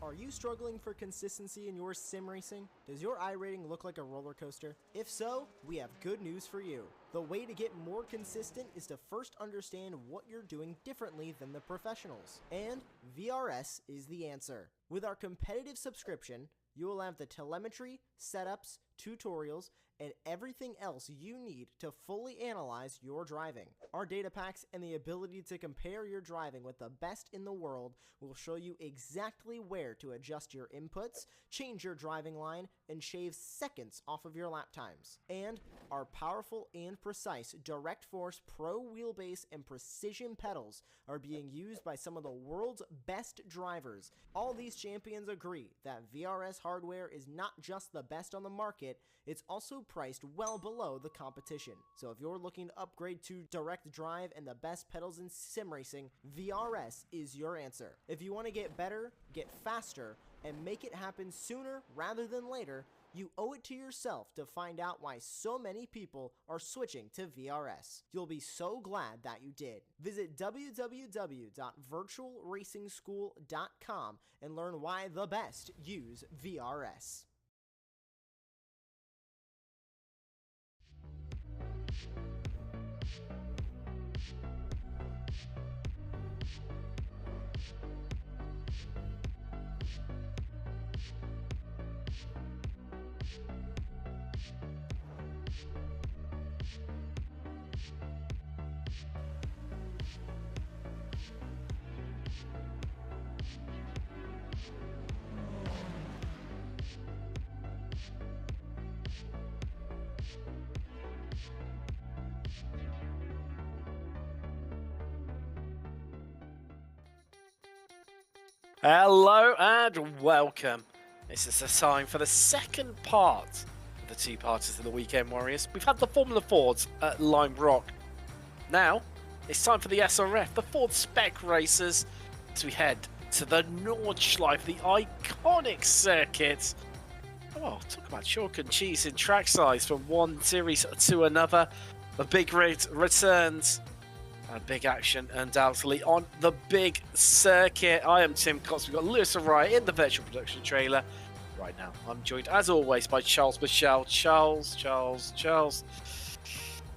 Are you struggling for consistency in your sim racing? Does your iRating look like a roller coaster? If so, we have good news for you. The way to get more consistent is to first understand what you're doing differently than the professionals. And VRS is the answer. With our competitive subscription, you will have the telemetry, setups, tutorials, and everything else you need to fully analyze your driving. Our data packs and the ability to compare your driving with the best in the world will show you exactly where to adjust your inputs, change your driving line, and shave seconds off of your lap times. And our powerful and precise Direct Force Pro wheelbase and precision pedals are being used by some of the world's best drivers. All these champions agree that VRS hardware is not just the best on the market, it's also priced well below the competition. So if you're looking to upgrade to direct drive and the best pedals in sim racing, VRS is your answer. If you want to get better, get faster, and make it happen sooner rather than later, you owe it to yourself to find out why so many people are switching to VRS. You'll be so glad that you did. Visit www.virtualracingschool.com and learn why the best use VRS. Hello and welcome. This is the time for the second part of the two-parters of the Weekend Warriors. We've had the Formula Fords at Lime Rock. Now, it's time for the SRF, the Ford Spec racers, as we head to the Nordschleife, the iconic circuit. Oh, talk about chalk and cheese in track size from one series to another. The big rig returns. And big action undoubtedly on the big circuit. I am Tim Cox. We've got Lewis Araya in the virtual production trailer. Right now, I'm joined as always by Charles Michelle. Charles.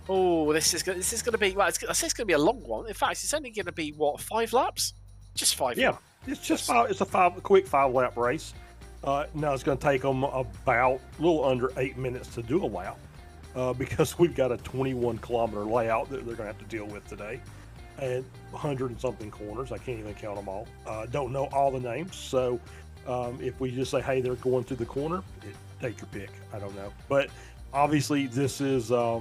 Oh, this is going to be. Well, I say it's going to be a long one. In fact, it's only going to be what, 5 laps? Just 5. Yeah, it's just It's a quick 5-lap race. Now it's going to take them about a little under 8 minutes to do a lap. Because we've got a 21-kilometer layout that they're going to have to deal with today, and 100 and something corners. I can't even count them all. Don't know all the names, so if we just say, hey, they're going through the corner, take your pick. I don't know, but obviously this is the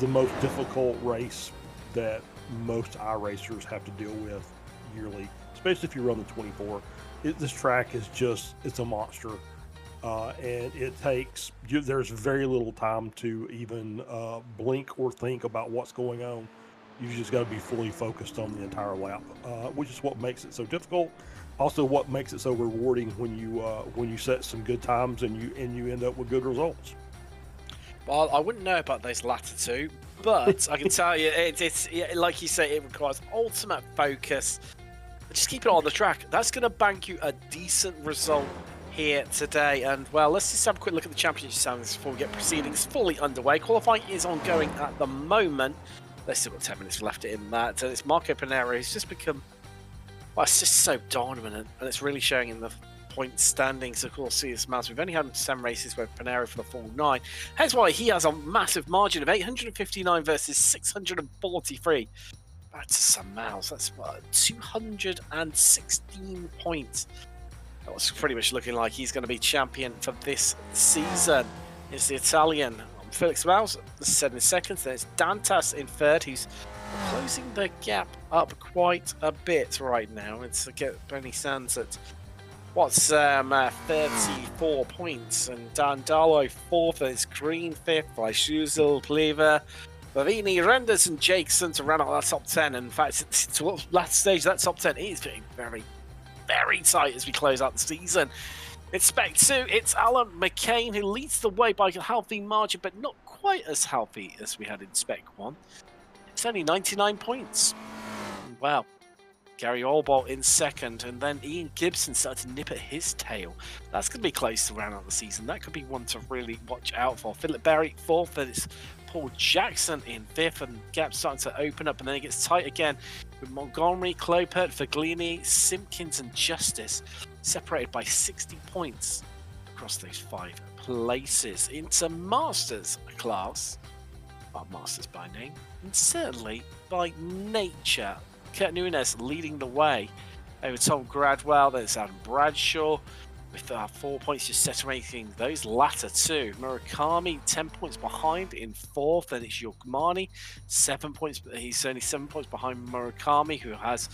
most difficult race that most iRacers have to deal with yearly, especially if you run the 24. This track is it's a monster. And there's very little time to even blink or think about what's going on. You just got to be fully focused on the entire lap, which is what makes it so difficult. Also, what makes it so rewarding when you set some good times and you end up with good results. Well, I wouldn't know about those latter two, but I can tell you, it's like you say, it requires ultimate focus. Just keep it on the track. That's going to bank you a decent result here today. And well, let's just have a quick look at the championship standings before we get proceedings fully underway. Qualifying is ongoing at the moment. There's still got 10 minutes left in that, and it's Marco Panero who's just become, well, it's just so dominant, and it's really showing in the point standings. Of course, see this matters. We've only had 7 races with Panero for the full 9. Hence why he has a massive margin of 859 versus 643. Back to some miles. That's what, 216 points. It's pretty much looking like he's going to be champion for this season. It's the Italian Felix Miles, set in second. Then it's Dantas in third, who's closing the gap up quite a bit right now. It's Bernie stands at 34 points, and Dandalo fourth. It's Green fifth by Schuzel, Plever, Bavini, Renders, and Jakeson to run out that top 10. And in fact, to last stage, that top 10 is getting very tight as we close out the season. It's Spec 2, it's Alan McCain who leads the way by a healthy margin, but not quite as healthy as we had in Spec 1. It's only 99 points. Wow. Gary Allbolt in second, and then Ian Gibson started to nip at his tail. That's going to be close to round out the season. That could be one to really watch out for. Philip Berry fourth, and it's Paul Jackson in fifth, and gap starting to open up, and then it gets tight again with Montgomery, Clopert, Faglini, Simpkins, and Justice separated by 60 points across those 5 places. Into Masters class, well, Masters by name, and certainly by nature. Kurt Nunes leading the way over Tom Gradwell. There's Adam Bradshaw with 4 points, just separating those latter two. Murakami 10 points behind in fourth. Then it's Yogmani 7 points. He's only 7 points behind Murakami, who has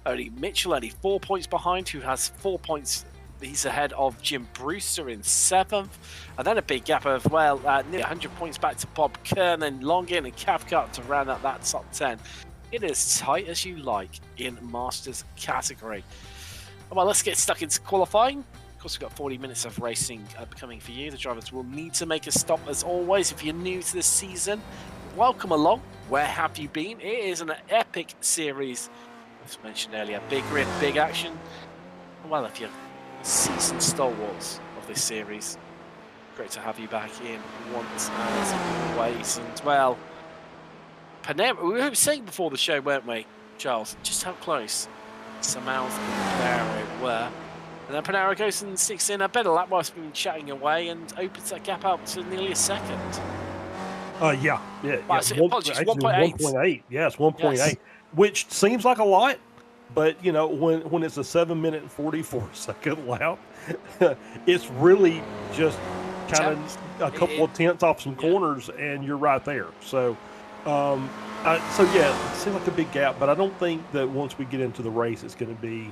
only Mitchell only 4 points behind, who has 4 points. He's ahead of Jim Brewster in seventh, and then a big gap as well. Nearly 100 points back to Bob Kern and Longin and Cathcart to round out that top 10. It is tight as you like in Masters category. Well, let's get stuck into qualifying. Of course, we've got 40 minutes of racing coming for you. The drivers will need to make a stop as always. If you're new to this season, welcome along. Where have you been? It is an epic series. As mentioned earlier, big grid, big action. Well, if you're seasoned stalwarts of this series, great to have you back in once as always. And well, Panera, we were saying before the show, weren't we, Charles, just how close Samouth and Panera were. And then Panera goes and sticks in a better lap whilst we've been chatting away and opens that gap up to nearly a second. Yeah. Apologies, 1.8. Yes, 1.8, yes. Which seems like a lot, but you know, when it's a 7-minute and 44-second lap, it's really just kind of a couple of tenths off some corners, and you're right there. So. So yeah, it seems like a big gap, but I don't think that once we get into the race, it's going to be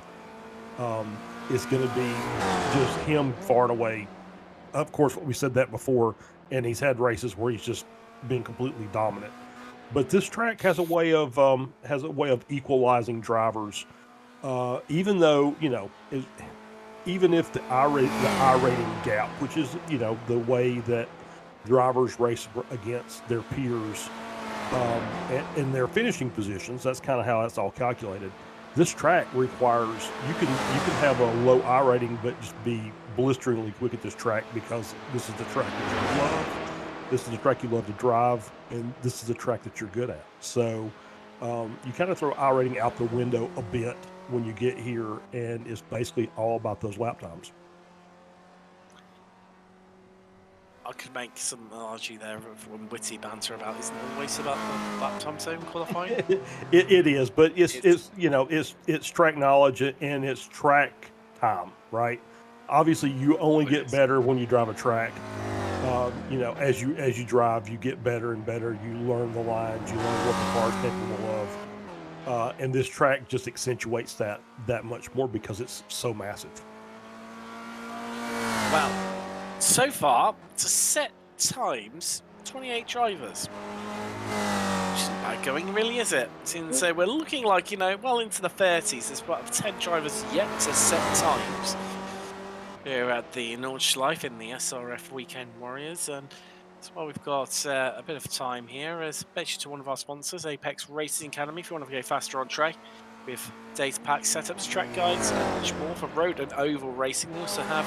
just him far and away. Of course, we said that before, and he's had races where he's just been completely dominant. But this track has a way of equalizing drivers, even though even if the I rating gap, which is the way that drivers race against their peers. In their finishing positions, that's kind of how that's all calculated. This track requires you can have a low I rating, but just be blisteringly quick at this track because this is the track that you love. This is the track you love to drive, and this is the track that you're good at. So you kind of throw I rating out the window a bit when you get here, and it's basically all about those lap times. I could make some analogy there from witty banter about isn't it always about the lap time zone qualifying? it is, but it's track knowledge and it's track time, right? Obviously, you only get better when you drive a track. As you drive, you get better and better. You learn the lines, you learn what the car's capable of, and this track just accentuates that much more because it's so massive. Well. So far, to set times, 28 drivers. Which isn't bad going, really, is it? Since we're looking like, well into the 30s. There's about 10 drivers yet to set times. Here at the Nordschleife in the SRF Weekend Warriors. And so we've got a bit of time here. As mentioned to one of our sponsors, Apex Racing Academy, if you want to go faster on track. With data packs, setups, track guides, and much more for road and oval racing. We also have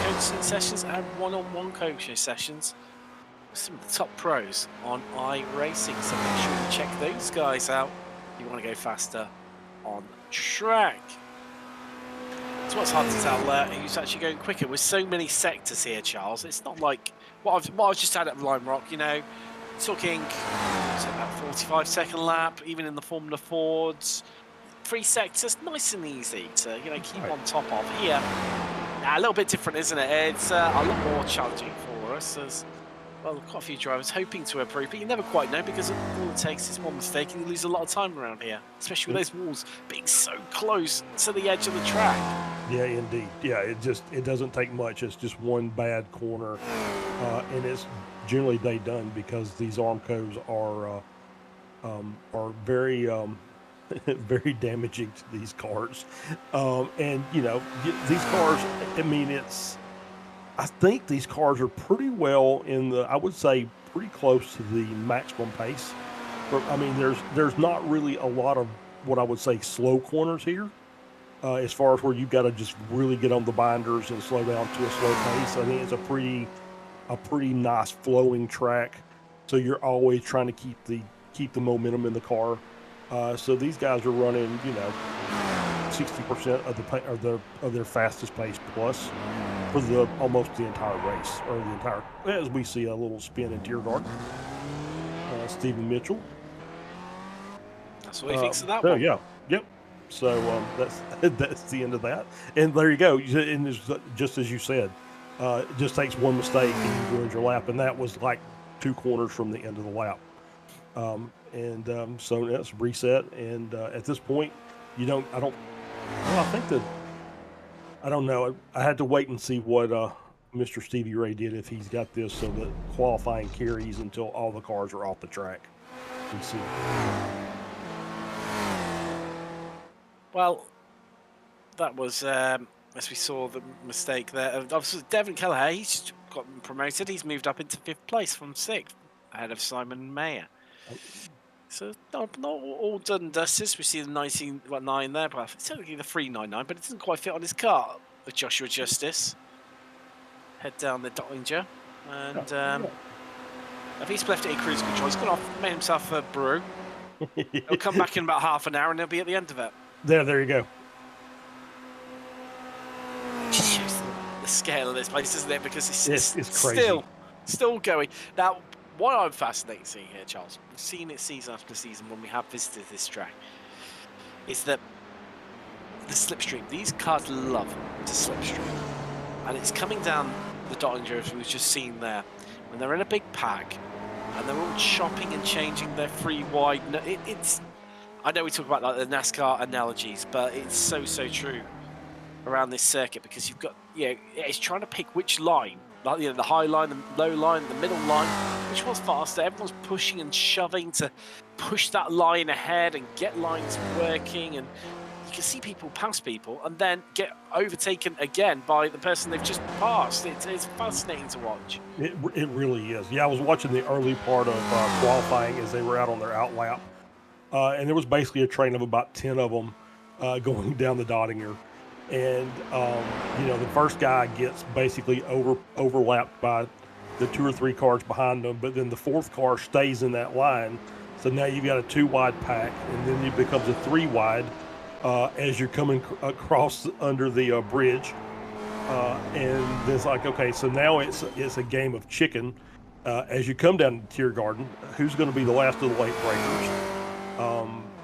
coaching sessions and one-on-one coaching sessions with some of the top pros on iRacing. So make sure you check those guys out if you want to go faster on track. So what's hard to tell who's actually going quicker with so many sectors here, Charles? It's not like what I've just had at Lime Rock, talking about 45-second lap, even in the Formula Fords. 3 sectors, nice and easy to keep on top of. Here, a little bit different, isn't it? It's a lot more challenging for us as well. Quite a few drivers hoping to improve, but you never quite know because all it takes is one mistake and you lose a lot of time around here, especially with those walls being so close to the edge of the track. Yeah, indeed. Yeah, it doesn't take much. It's just one bad corner, and it's generally day done because these Armcos are very very damaging to these cars. And these cars, I think these cars are pretty well I would say pretty close to the maximum pace. But, there's not really a lot of what I would say slow corners here. As far as where you've got to just really get on the binders and slow down to a slow pace. I think it's a pretty nice flowing track. So you're always trying to keep the momentum in the car. So these guys are running, 60% of their fastest pace plus for almost the entire race, or the entire, as we see a little spin in Tiergarten. Stephen Mitchell. That's what he thinks of that so one. Yeah, yep. So that's the end of that. And there you go. And just as you said, it just takes one mistake and you ruined your lap. And that was like 2 corners from the end of the lap. So that's reset. And at this point, I don't know. I had to wait and see what Mr. Stevie Ray did, if he's got this so that qualifying carries until all the cars are off the track. We'll see. Well, that was, as we saw, the mistake there. Obviously, Devin Kelleher, he's just got promoted. He's moved up into 5th place from 6th, ahead of Simon Mayer. So not all done and dusted. We see the 19.9 there, but it's only the 399, but it doesn't quite fit on his car. With Joshua Justice, head down the Dottinger, and if he's left it in cruise control, he's gone off, made himself a brew. He'll come back in about half an hour, and he'll be at the end of it. There you go. Just shows the scale of this place, isn't it? Because it's crazy. Still going. Now, what I'm fascinated seeing here, Charles, we've seen it season after season when we have visited this track, is that the slipstream. These cars love to slipstream, and it's coming down the Dottinger, as we've just seen there, when they're in a big pack and they're all chopping and changing their free wide. It's. I know we talk about like the NASCAR analogies, but it's so true around this circuit, because you've got, it's trying to pick which line, like the high line, the low line, the middle line, which one's faster. Everyone's pushing and shoving to push that line ahead and get lines working, and you can see people pass people and then get overtaken again by the person they've just passed. It's fascinating to watch. It really is. Yeah, I was watching the early part of qualifying as they were out on their out lap. And there was basically a train of about 10 of them going down the Dottinger. And, the first guy gets basically overlapped by the 2 or 3 cars behind them, but then the 4th car stays in that line. So now you've got a 2-wide pack, and then it becomes a 3-wide as you're coming across under the bridge. And it's like, okay, so now it's a game of chicken. As you come down to Tiergarten, who's going to be the last of the late breakers?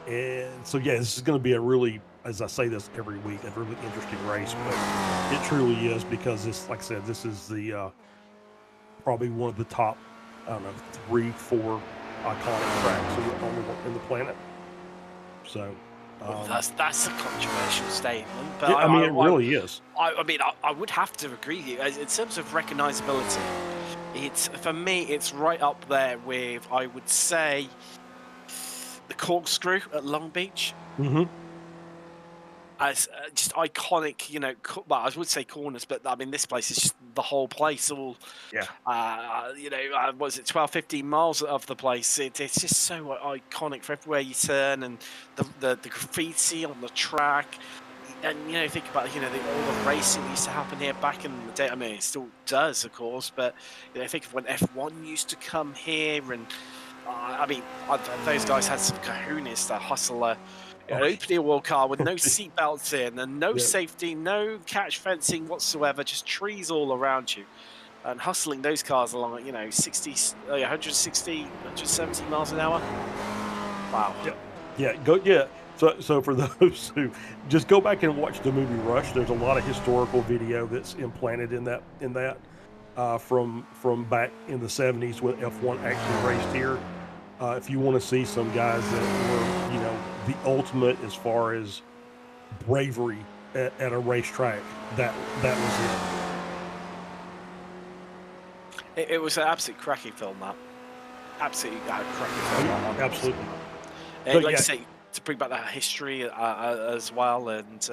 And so, this is going to be a really, as I say this every week, a really interesting race, but it truly is, because this, like I said, this is the, probably one of the top, 3, 4 iconic tracks in the planet. So, that's a controversial statement, but it really is. I would have to agree with you. In terms of recognizability, for me, it's right up there with, I would say, the corkscrew at Long Beach. Mm-hmm. As just iconic, well, I would say corners, but I mean, this place is just the whole place. All, was it 12, 15 miles of the place? It's just so iconic for everywhere you turn, and the graffiti on the track. And think about all the racing that used to happen here back in the day. I mean, it still does, of course, but think of when F1 used to come here, and those guys had some kahunas to hustle an open wheel car with no seatbelts in and no safety, no catch fencing whatsoever, just trees all around you, and hustling those cars along at 60, 160, 170 miles an hour. Wow. So for those who just go back and watch the movie Rush, there's a lot of historical video that's implanted in that from back in the 70s when F1 actually raced here. If you want to see some guys that were, the ultimate as far as bravery at a racetrack, that was it. It was an absolute cracking film, that. Absolutely cracking film. Absolutely. Like you say, to bring back that history as well, and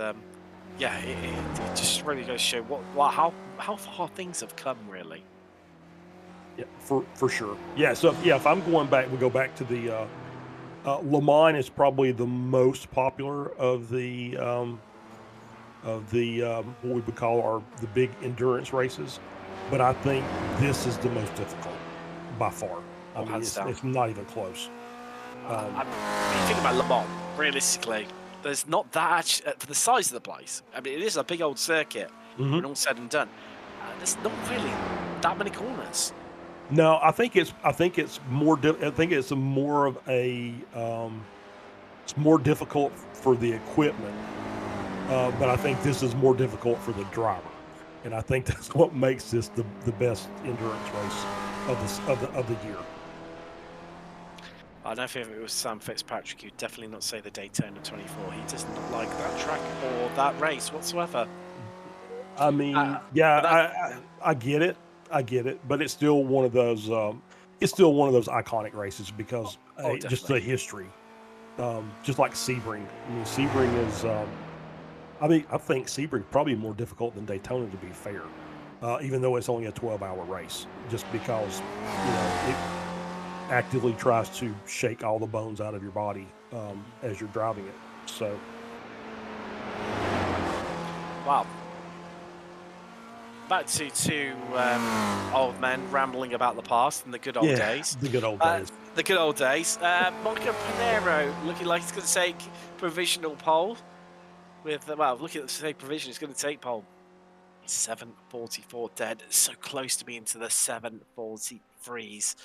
it just really goes to show how far things have come, really. Yeah, for sure. Yeah, so if I'm going back, we go back to the Le Mans is probably the most popular of the what we would call the big endurance races, but I think this is the most difficult by far. I mean, it's not even close. I mean, you think about Le Mans, realistically, there's not that for the size of the place. I mean, it is a big old circuit when all said and done. There's not really that many corners. No, I think it's more. I think it's more of a. It's more difficult for the equipment, but I think this is more difficult for the driver, and I think that's what makes this the best endurance race of the year. I don't think if it was Sam Fitzpatrick, he'd definitely not say the Daytona 24. He does not like that track or that race whatsoever. I mean, I get it. I get it, but it's still one of those. It's still one of those iconic races because just the history. Just like Sebring. I mean, Sebring is. I think Sebring probably more difficult than Daytona, to be fair. Even though it's only a 12-hour race, just because it actively tries to shake all the bones out of your body as you're driving it. So. Wow. Back to two old men rambling about the past and the good old days. The good old days. The good old days. Monica Pinero looking like he's going to take provisional pole. Looking at the provision, he's going to take pole. 7:44 dead. So close to being to the 7:43s.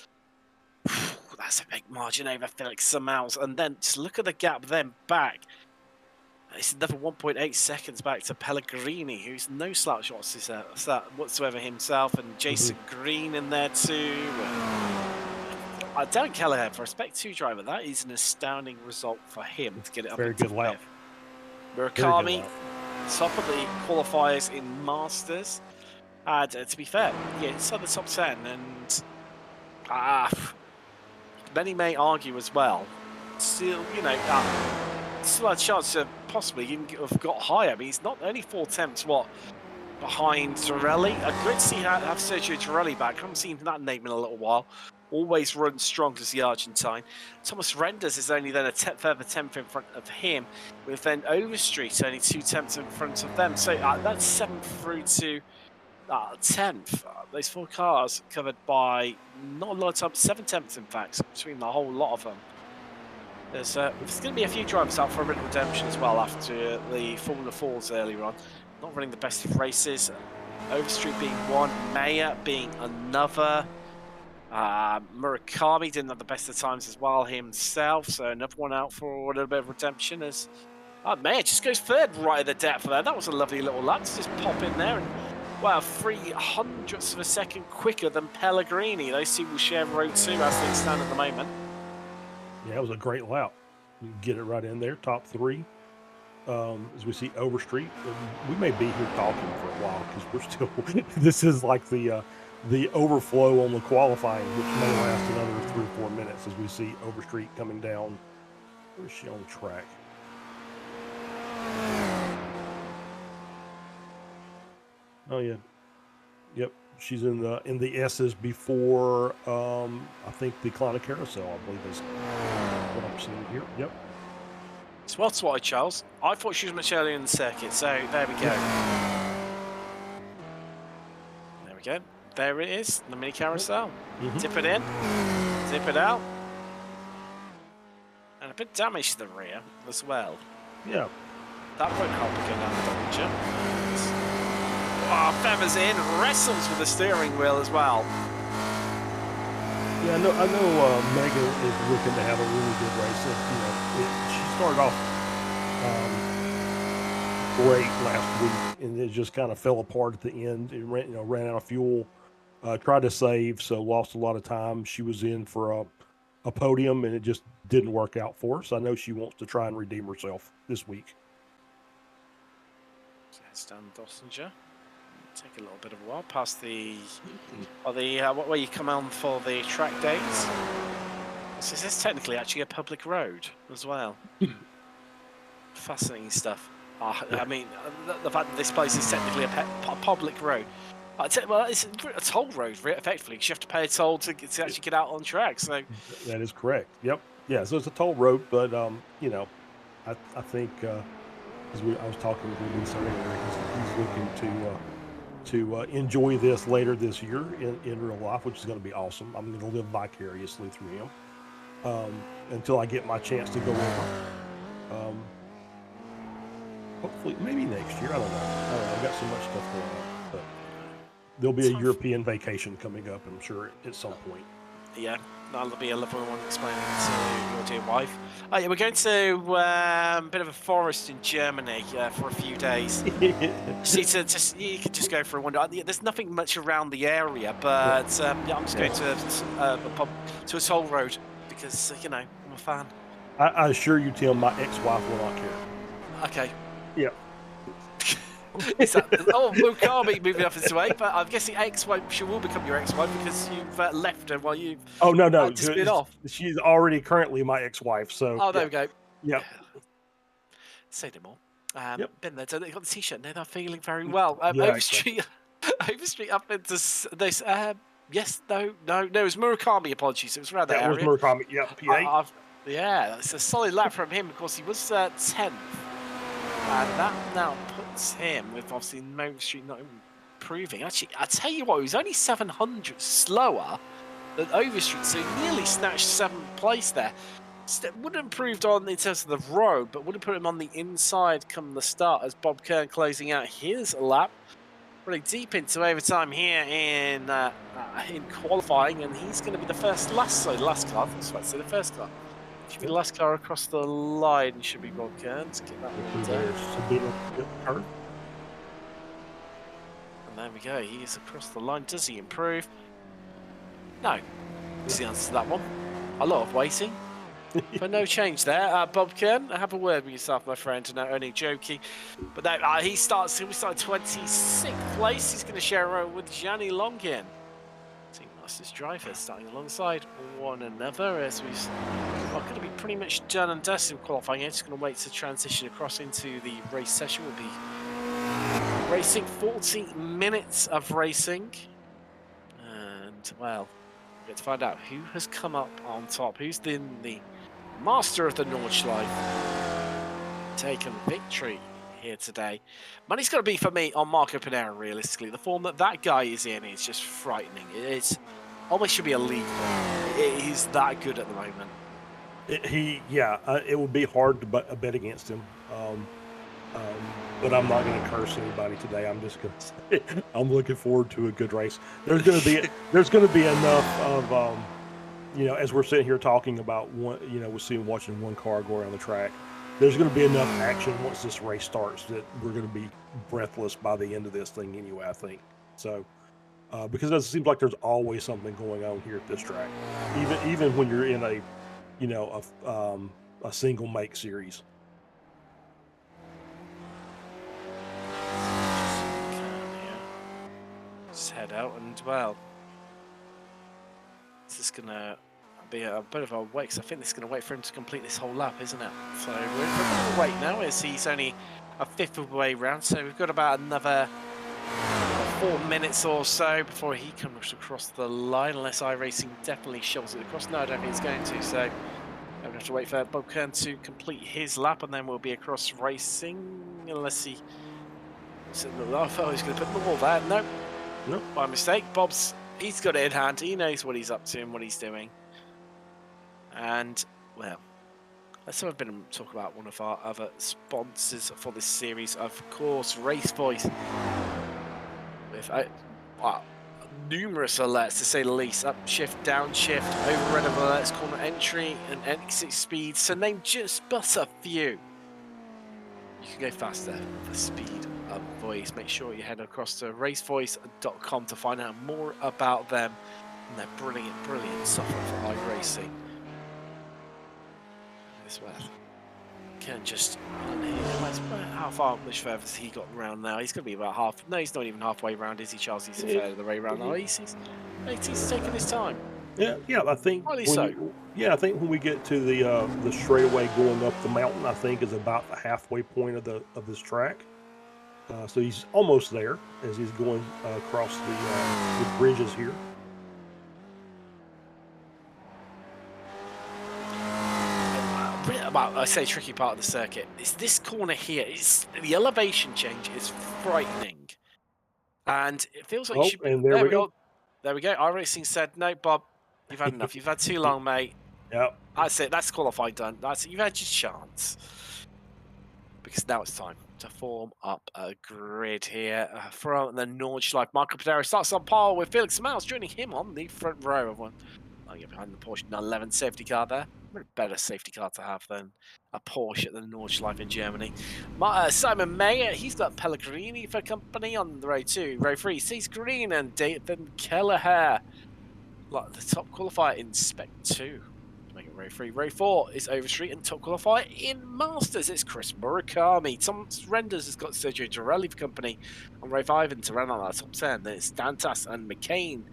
That's a big margin over Felix Samaus. And then just look at the gap then back. It's another 1.8 seconds back to Pellegrini, who's no slouch whatsoever himself, and Jason Green in there too. Darren Kelleher, for a Spec 2 driver, that is an astounding result for him to get it up. Very good lap. Murakami, top of the qualifiers in Masters. To be fair, inside the top 10, and many may argue as well. Still, still had a chance to possibly even have got higher. I mean, he's not only 4 tenths behind Torelli. Great to see have Sergio Torelli back. I haven't seen that name in a little while. Always runs strong as the Argentine. Thomas Renders is only then a further 10th in front of him, with then Overstreet only 2 tenths in front of them. So that's 7th through to 10th. Those 4 cars covered by not a lot of time, 7 tenths in fact, between the whole lot of them. There's going to be a few drivers out for a written redemption as well after the Formula 4s earlier on. Not running the best of races. Overstreet being one, Mayer being another. Murakami didn't have the best of times as well himself, so another one out for a little bit of redemption as Mayer just goes third right at the depth there. That was a lovely little lap to just pop in there, and 300ths of a second quicker than Pellegrini. Those two will share row 2 as things stand at the moment. Yeah, it was a great lap. You get it right in there, top 3. As we see Overstreet, we may be here talking for a while because we're still. This is like the overflow on the qualifying, which may last another 3 or 4 minutes as we see Overstreet coming down. Where is she on track? Oh yeah, yep. She's in the S's before I think the Clown Carousel, I believe is what I'm seeing here. Yep. It's well spotted, Charles. I thought she was much earlier in the circuit, so there we go. There we go. There it is, the mini carousel. Dip it in, dip it out. And a bit damage to the rear as well. Yeah. That won't help again down the double jump. Feathers in, wrestles with the steering wheel as well. Yeah, I know Megan is looking to have a really good race. She started off great last week, and it just kind of fell apart at the end. It ran out of fuel. Tried to save, so lost a lot of time. She was in for a podium, and it just didn't work out for her. So I know she wants to try and redeem herself this week. It's down Dossinger. Take a little bit of a while past where you come on for the track days. So this is technically actually a public road as well. Fascinating stuff. I mean, the fact that this place is technically a public road. Well, it's a toll road, effectively, because you have to pay a toll to actually get out on track. So that is correct. Yep. Yeah, so it's a toll road, but you know, I think as I was talking with Luis earlier, he's looking to enjoy this later this year in real life, which is going to be awesome. I'm going to live vicariously through him until I get my chance to go over. Um, hopefully, maybe next year. I don't know. I've got so much stuff going on, but there'll be a European vacation coming up, I'm sure, at some point. Yeah, that'll be a lovely one explaining to your dear wife. Oh, yeah, we're going to a bit of a forest in Germany for a few days. You could just go for a wander. There's nothing much around the area, but yeah, I'm just going to a toll road because you know I'm a fan. I assure you, Tim, my ex-wife will not care. Okay. Yeah. Is that, Mukabe moving up into A, but I'm guessing ex-wife, she will become your ex-wife because you've left her while you've no, just been off. She's already currently my ex-wife, so oh, there we go. Yep. Say no more. Yep. Been there, they got the t-shirt. Now they're feeling very well. Yeah, Overstreet, Overstreet up into this. Yes, no, it was Murakami. Apologies, it was around that area. Was Murakami. Yeah, P8. Yeah, it's a solid lap from him. Of course, he was 10th. And that now puts him with obviously Overstreet not improving. Actually, I tell you what, he was only 700 slower than Overstreet, so he nearly snatched 7th place there. Would have improved on in terms of the road, but would have put him on the inside come the start as Bob Kern closing out his lap. Really deep into overtime here in qualifying, and he's going to be the last car. I was about to say the first car. Should be the last car across the line. Should be Bob Kern. Let's get that one down. And there we go. He is across the line. Does he improve? No. Is the answer to that one. A lot of waiting. But no change there. Bob Kern, have a word with yourself, my friend. No, only joking. But no, we started 26th place. He's going to share a row with Gianni Longin. Team Masters driver starting alongside one another as we're going to be pretty much done and dusted with qualifying. It's going to wait to transition across into the race session. We'll be racing 40 minutes of racing. And, well, we get to find out who has come up on top. Who's the master of the Nordschleife taken victory here today. Money's got to be for me on Marco Panera. Realistically, the form that guy is in is just frightening. It's almost should be a league. He's that good at the moment. It would be hard to bet against him. But I'm not going to curse anybody today. I'm just going to say I'm looking forward to a good race. There's going to be enough of as we're sitting here talking about one, watching one car go around the track. There's going to be enough action once this race starts that we're going to be breathless by the end of this thing anyway, I think. So, because it seems like there's always something going on here at this track, even when you're in a single make series. Just head out and well. This is going to be a bit of a wait, because I think this is going to wait for him to complete this whole lap, isn't it? So we're in for a bit of a wait now, as he's only a fifth of the way round. So we've got about another 4 minutes or so before he comes across the line, unless iRacing definitely shovels it across. No, I don't think it's going to. So we'll have to wait for Bob Kern to complete his lap, and then we'll be across racing, unless he... I thought he was going to put the wall there. No, by mistake. He's got it in hand. He knows what he's up to and what he's doing. And, well, let's have a bit of talk about one of our other sponsors for this series. Of course, Race Voice. With numerous alerts, to say the least. Upshift, downshift, overrun of alerts, corner entry, and exit speed. So name just but a few. You can go faster with the speed of voice. Make sure you head across to racevoice.com to find out more about them and their brilliant software for iRacing as well. Can just much further has he got around now? He's going to be about half. No, he's not even halfway around, is he, Charles? He's a third of the way around now. He's taking his time. Yeah, I think. I think when we get to the straightaway going up the mountain, I think is about the halfway point of this track. So he's almost there as he's going across the bridges here. well, I say tricky part of the circuit. It's this corner here. The elevation change is frightening, and it feels like you should. And there we go. There we go. iRacing said, "No, Bob, you've had enough. You've had too long, mate. Yep. That's it. That's qualified done. That's it. You've had your chance." Because now it's time to form up a grid here from the Nordschleife. Michael Padero starts on pole with Felix Miles joining him on the front row. Everyone, get behind the Porsche 911 safety car there. A better safety car to have than a Porsche at the Nordschleife in Germany. Simon Mayer, he's got Pellegrini for company on the row 2. Row 3 sees Green and Dathan Kelleher. Like the top qualifier in Spec 2. Make it row 3. Row 4 is Overstreet, and top qualifier in Masters. It's Chris Murakami. Tom Renders has got Sergio Girelli for company on row 5, and Terran on that top 10. Then it's Dantas and McCain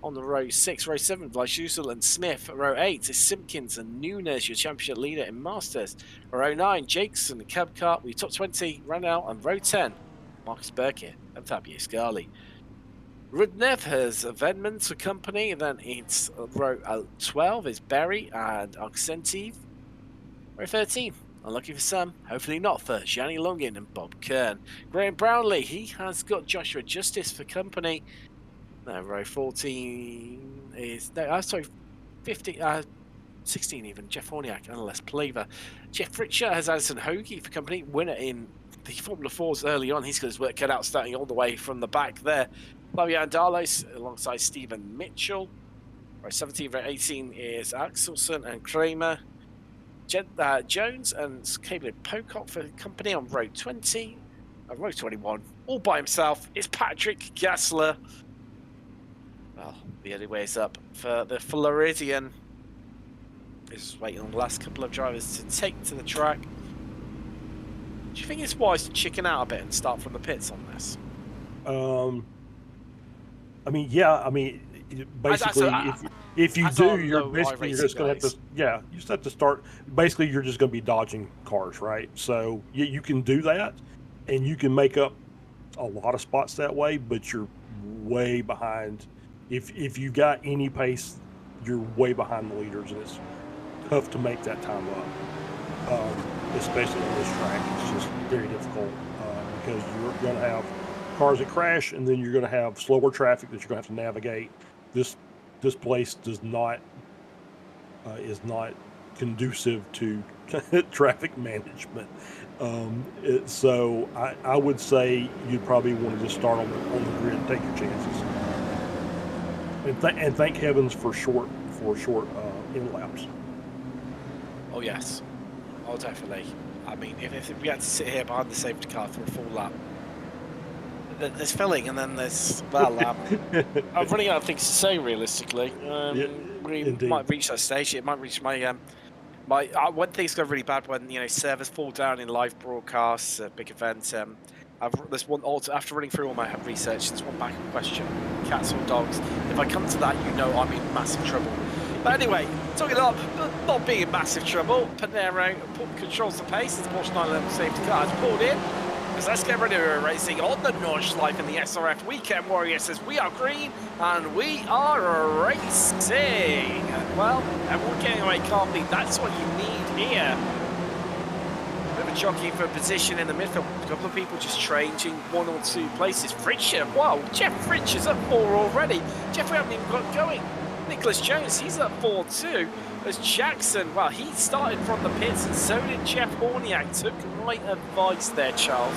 on the row 6. Row 7, Vlajusel and Smith. Row 8 is Simpkins and Nunes, your championship leader in Masters. Row 9, Jakes and the Cab Car. We top 20 ran out. And row 10, Marcus Burke and Fabio Scali. Rudnev has Vedmans for company. Then it's row 12 is Berry and Oxentive. Row 13, unlucky for some, hopefully not for Gianni Longin and Bob Kern. Graham Brownlee, he has got Joshua Justice for company. No, row 14 is 16 even, Jeff Horniak and Les Plaver. Jeff Fritcher has Addison Hoagie for company, winner in the Formula 4s early on. He's got his work cut out, starting all the way from the back there. Flavio Andalos alongside Stephen Mitchell. Row 17, row 18 is Axelson and Kramer. Jones and Caleb Pocock for company on row 20. Row 21, all by himself, is Patrick Gassler. Well, the only way is up for the Floridian. Is waiting on the last couple of drivers to take to the track. Do you think it's wise to chicken out a bit and start from the pits on this? I mean, yeah. I mean, basically, if you do, you're just going to have to. Yeah, you just have to start. Basically, you're just going to be dodging cars, right? So you can do that, and you can make up a lot of spots that way. But you're way behind. If you got any pace, you're way behind the leaders, and it's tough to make that time up. Especially on this track, it's just very difficult because you're going to have cars that crash, and then you're going to have slower traffic that you're going to have to navigate. This place is not conducive to traffic management. So I would say you'd probably want to just start on the grid and take your chances. And thank heavens for short in laps. Oh yes, oh definitely. I mean, if we had to sit here behind the safety car for a full lap, there's filling, and then there's I'm running out of things to say realistically. We might reach that stage. It might reach my when things go really bad, when servers fall down in live broadcasts, big events. There's one after running through all my research. There's one backup question: cats or dogs? If I come to that, I'm in massive trouble. But anyway, talking about not being in massive trouble, Panero controls the pace. The Porsche 911 safety car has pulled in. Because let's get ready to racing on the Nordschleife in the SRF Weekend Warrior says we are green and we are racing. Well, everyone getting away calmly. That's what you need here. Bit of a jockey for position in the midfield. A couple of people just changing one or two places. Fritcher, wow, Jeff Fritcher's at 4 already. Jeff, we haven't even got going. Nicholas Jones, he's at 4 too. As Jackson, well, he started from the pits, and so did Jeff Horniak. Took right advice there, Charles.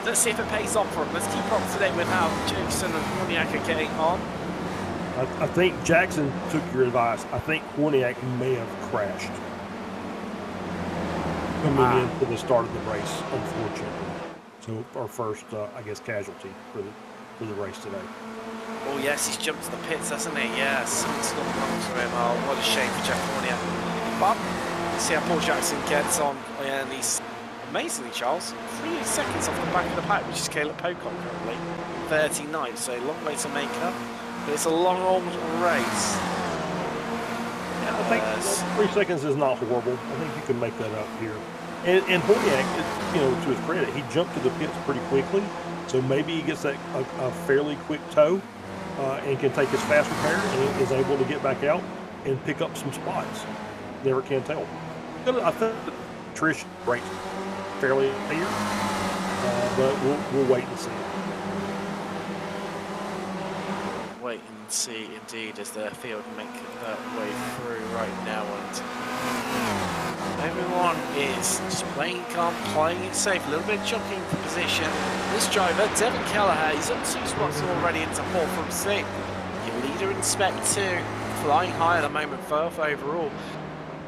Let's see if it pays off for him. Let's keep up to date with how Jackson and Horniak are getting on. I think Jackson took your advice. I think Horniak may have crashed coming into the start of the race, unfortunately. So our first, I guess, casualty for the race today. Oh yes, he's jumped to the pits, hasn't he? Yeah, something's gone wrong for him. Oh, what a shame for Jeff Horniak. But let's see how Paul Jackson gets on. And he's amazingly, Charles, 3 seconds off the back of the pack, which is Caleb Pocock currently, 39. So a long way to make up, but it's a long old race. Yeah, I think 3 seconds is not horrible. I think you can make that up here. And Horniak, to his credit, he jumped to the pits pretty quickly. So maybe he gets a fairly quick tow and can take his fast repair and is able to get back out and pick up some spots. Never can tell. I think Trish ranked fairly clear, but we'll wait and see. Wait and see, indeed, as the field make their way through right now, and everyone is just playing calm, playing it safe, a little bit jockeying for position. This driver, Devin Kelleher, he's up 2 spots already into 4 from 6. Your leader in Spec 2, flying high at the moment, 4th overall.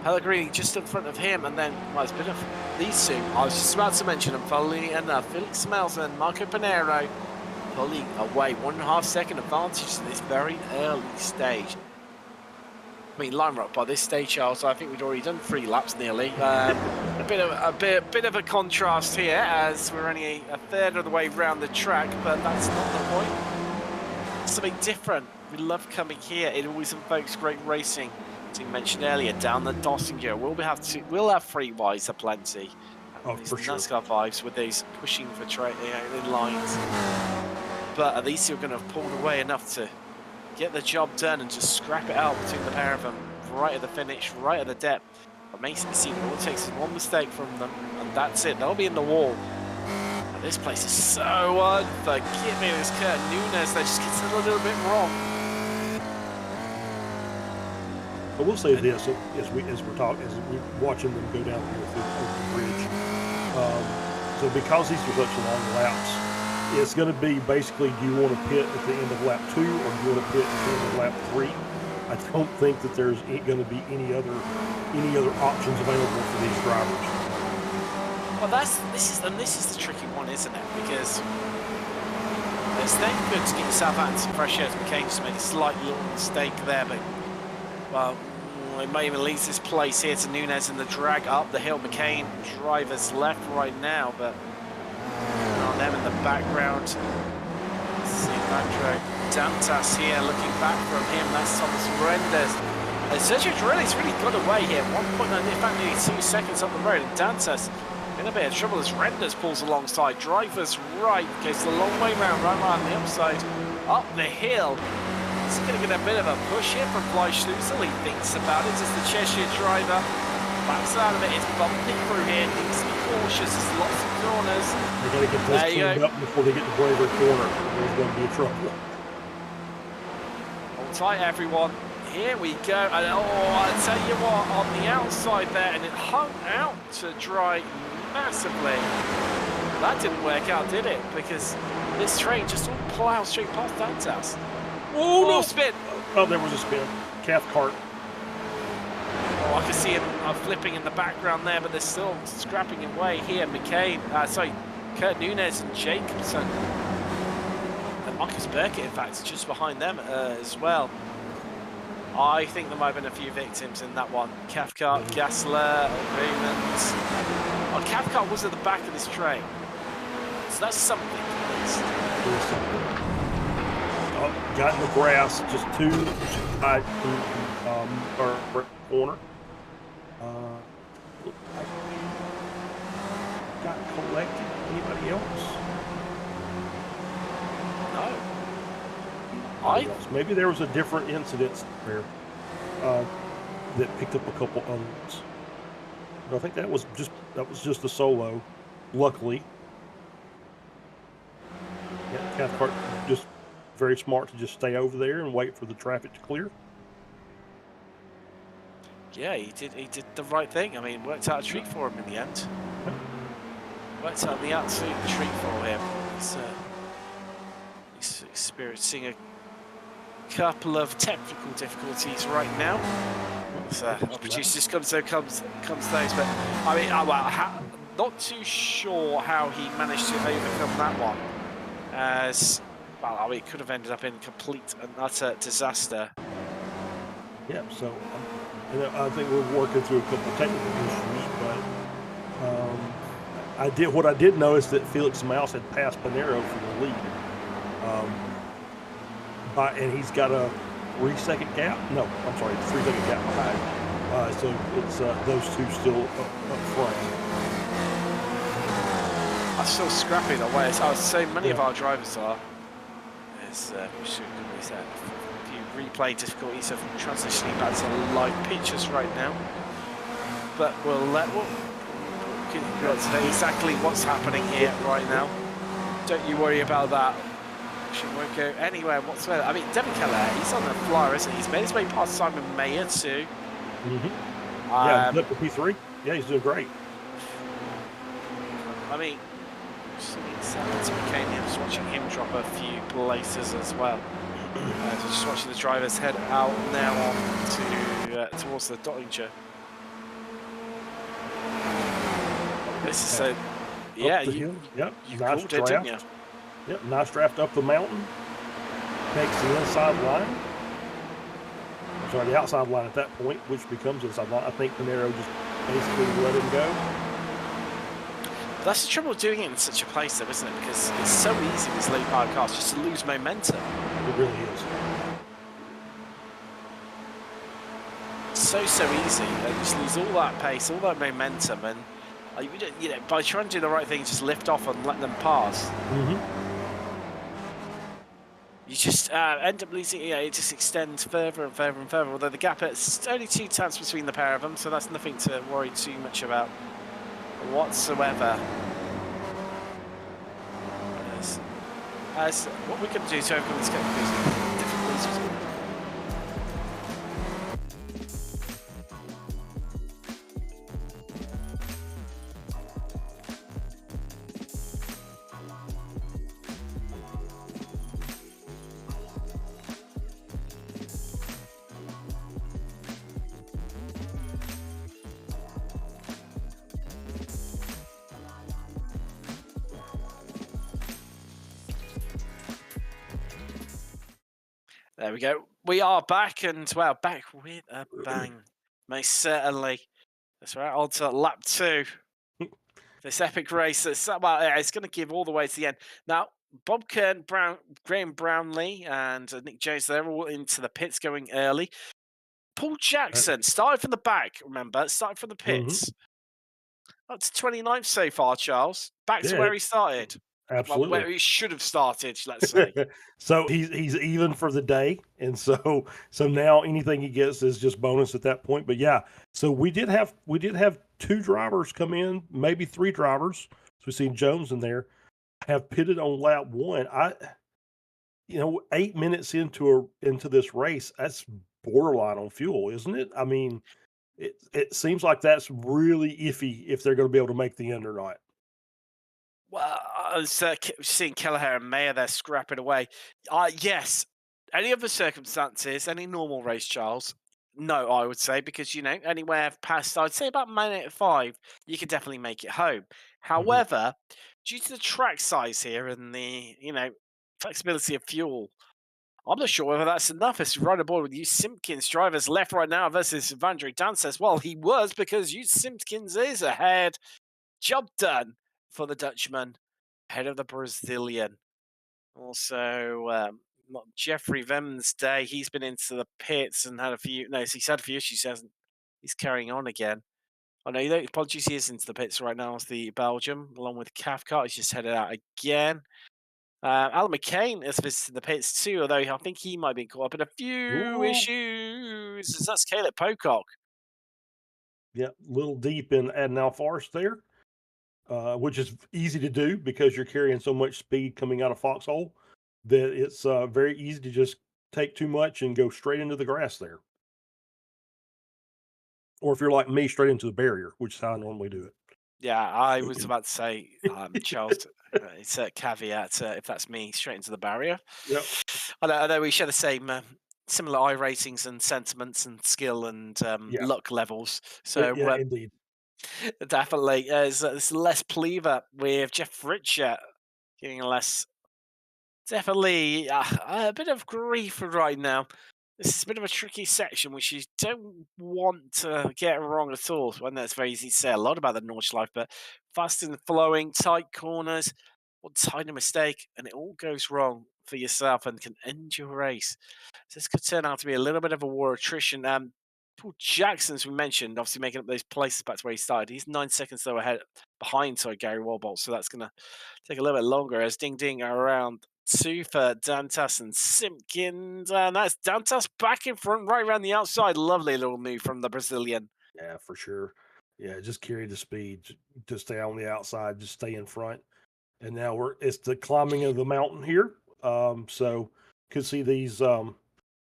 Pellegrini just in front of him, and then, well, it's been these two. I was just about to mention them, funnily enough. Felix Smells and Marco Pinheiro pulling away 1.5 second advantage at this very early stage. I mean, line up by this stage, Charles. I think we'd already done 3 laps nearly. A bit of a contrast here, as we're only a third of the way round the track, but that's not the point. Something different. We love coming here. It always invokes great racing. As you mentioned earlier, down the Dossinger, we'll have free wise aplenty. Oh, these for sure. NASCAR vibes with these pushing for in lines. But at least you're going to have pulled away enough to get the job done and just scrap it out between the pair of them, right at the finish, right at the depth. It makes it seem all it takes is one mistake from them, and that's it. They'll be in the wall. And this place is so unforgiving. This Kurt Nunes that just gets it a little bit wrong. I will say this as we're watching them go down here through the bridge. So because these are such long laps, it's going to be basically, do you want to pit at the end of lap 2 or do you want to pit at the end of lap 3? I don't think that there's going to be any other options available for these drivers. Well, this is the tricky one, isn't it? Because it's then good to get yourself out in some fresh air. McCain just made a slight little mistake there, but well, it may even leads this place here to Nunes in the drag up the hill. McCain drivers left right now, but on them in the background. See Andrew Dantas here looking back from him. That's Thomas Renders. Sergio Dorelli's really got away here. 1.9, in fact, nearly 2 seconds up the road. And Dantas in a bit of trouble as Renders pulls alongside. Drivers right, goes the long way round, right on the upside, up the hill. He's going to get a bit of a push here from Fleischlüssel. He thinks about it as the Cheshire driver backs out of it. It's bumping through here. Needs to be cautious. There's lots of corners. They're going to get this cleaned up before they get to Braver Corner. There's going to be a trouble. Hold tight, everyone. Here we go. And oh, I tell you what, on the outside there, and it hung out to dry massively. That didn't work out, did it? Because this train just all ploughed straight past Dantas. Oh, no! Spin! Oh, there was a spin. Cathcart. Oh, I can see him flipping in the background there, but they're still scrapping away here. Kurt Nunes and Jacobson. And Marcus Burkett, in fact, just behind them as well. I think there might have been a few victims in that one. Cathcart, Gassler, Raymond. Oh, Cathcart was at the back of this train. So that's something at least. Got in the grass, just too tight or corner. Got collected. Anybody else? No. Maybe there was a different incident there that picked up a couple others. But I think that was just a solo. Luckily, yeah, Cathcart just very smart to just stay over there and wait for the traffic to clear. Yeah, he did the right thing. I mean, worked out a treat for him in the end. Worked out the absolute treat for him. He's experiencing a couple of technical difficulties right now. So opportunity just comes those. But I mean, not too sure how he managed to overcome that one. As well, I mean, it could have ended up in complete and utter disaster. Yeah, so I think we're working through a couple of technical issues, but what I did notice that Felix Mouse had passed Pinheiro for the lead, and he's got a 3-second gap. No, I'm sorry, 3-second gap behind. So it's those two still up front. I'm still scrapping away. As so many of our drivers are. There's a few replay difficulties of transitioning back to live pictures right now. but we'll say exactly what's happening here right now. Don't you worry about that. She won't go anywhere whatsoever. I mean, Devin Keller, he's on the flyer, isn't he? He's made his way past Simon Mayer too. Yeah, he's up to P3. Yeah, he's doing great. I mean, I'm just watching him drop a few places as well. Just watching the drivers head out now on to towards the Dottinger. This is yeah, you nice called it, didn't you? Yep, nice draft up the mountain. Takes the inside line. Sorry, the outside line at that point, which becomes inside line. I think Pinero just basically let him go. That's the trouble doing it in such a place, though, isn't it? Because it's so easy with these late-powered cars just to lose momentum. It really is. So easy. And just lose all that pace, all that momentum, and you know, by trying to do the right thing, just lift off and let them pass. You just end up losing. Yeah, it just extends further and further and further. Although the gap it's only 2 tenths between the pair of them, so that's nothing to worry too much about whatsoever. As what we can do to overcome this gap is different reasons. There we go. We are back, and well, back with a bang. Most certainly. That's right. On to lap 2. This epic race. It's going to give all the way to the end. Now, Bob Kern, Graham Brownlee, and Nick Jones, they're all into the pits going early. Paul Jackson started from the back, remember? Started from the pits. Up to 29th so far, Charles. Back to where he started. Absolutely. Well, where he should have started, let's say. So he's even for the day, and so now anything he gets is just bonus at that point. But yeah, so we did have 2 drivers come in, maybe 3 drivers. So we see Jones in there have pitted on lap 1. 8 minutes into this race, that's borderline on fuel, isn't it? I mean, it seems like that's really iffy if they're going to be able to make the end or not. Well, I was seeing Kelleher and Mayer there scrapping away. Yes. Any other circumstances, any normal race, Charles? No, I would say, because, anywhere past, I'd say about minute 5, you could definitely make it home. However, due to the track size here and the, flexibility of fuel, I'm not sure whether that's enough. It's right aboard with you Simpkins drivers left right now versus Vandre Dances. Well, he was, because you Simpkins is ahead. Job done for the Dutchman, ahead of the Brazilian. Also, not Jeffrey Vem's day. He's been into the pits and had a few. No, he's had a few issues. He's carrying on again. Oh no, apologies. He is into the pits right now. It's the Belgium, along with Cathcart. He's just headed out again. Alan McCain has visited the pits too, although I think he might be caught up in a few issues. That's Caleb Pocock. Yeah, a little deep in Adnal Forest there. Which is easy to do because you're carrying so much speed coming out of Foxhole that it's very easy to just take too much and go straight into the grass there. Or if you're like me, straight into the barrier, which is how I normally do it. Yeah, I was about to say, Charles, it's a caveat if that's me, straight into the barrier. Yep. I know we share the same similar I ratings and sentiments and skill and luck levels. So yeah, indeed. Definitely. There's less Pleaver with Jeff Richard getting definitely a bit of grief right now. This is a bit of a tricky section, which you don't want to get wrong at all. When that's very easy to say a lot about the Nordschleife, but fast and flowing, tight corners, one tiny mistake, and it all goes wrong for yourself and can end your race. So this could turn out to be a little bit of a war attrition. Paul Jackson, as we mentioned, obviously making up those places back to where he started. He's 9 seconds though behind Gary Warbolt, so that's going to take a little bit longer as Ding Ding are around 2 for Dantas and Simpkins, and that's Dantas back in front, right around the outside. Lovely little move from the Brazilian. Yeah, for sure. Yeah, just carry the speed to stay on the outside, just stay in front. And now it's the climbing of the mountain here. So could see these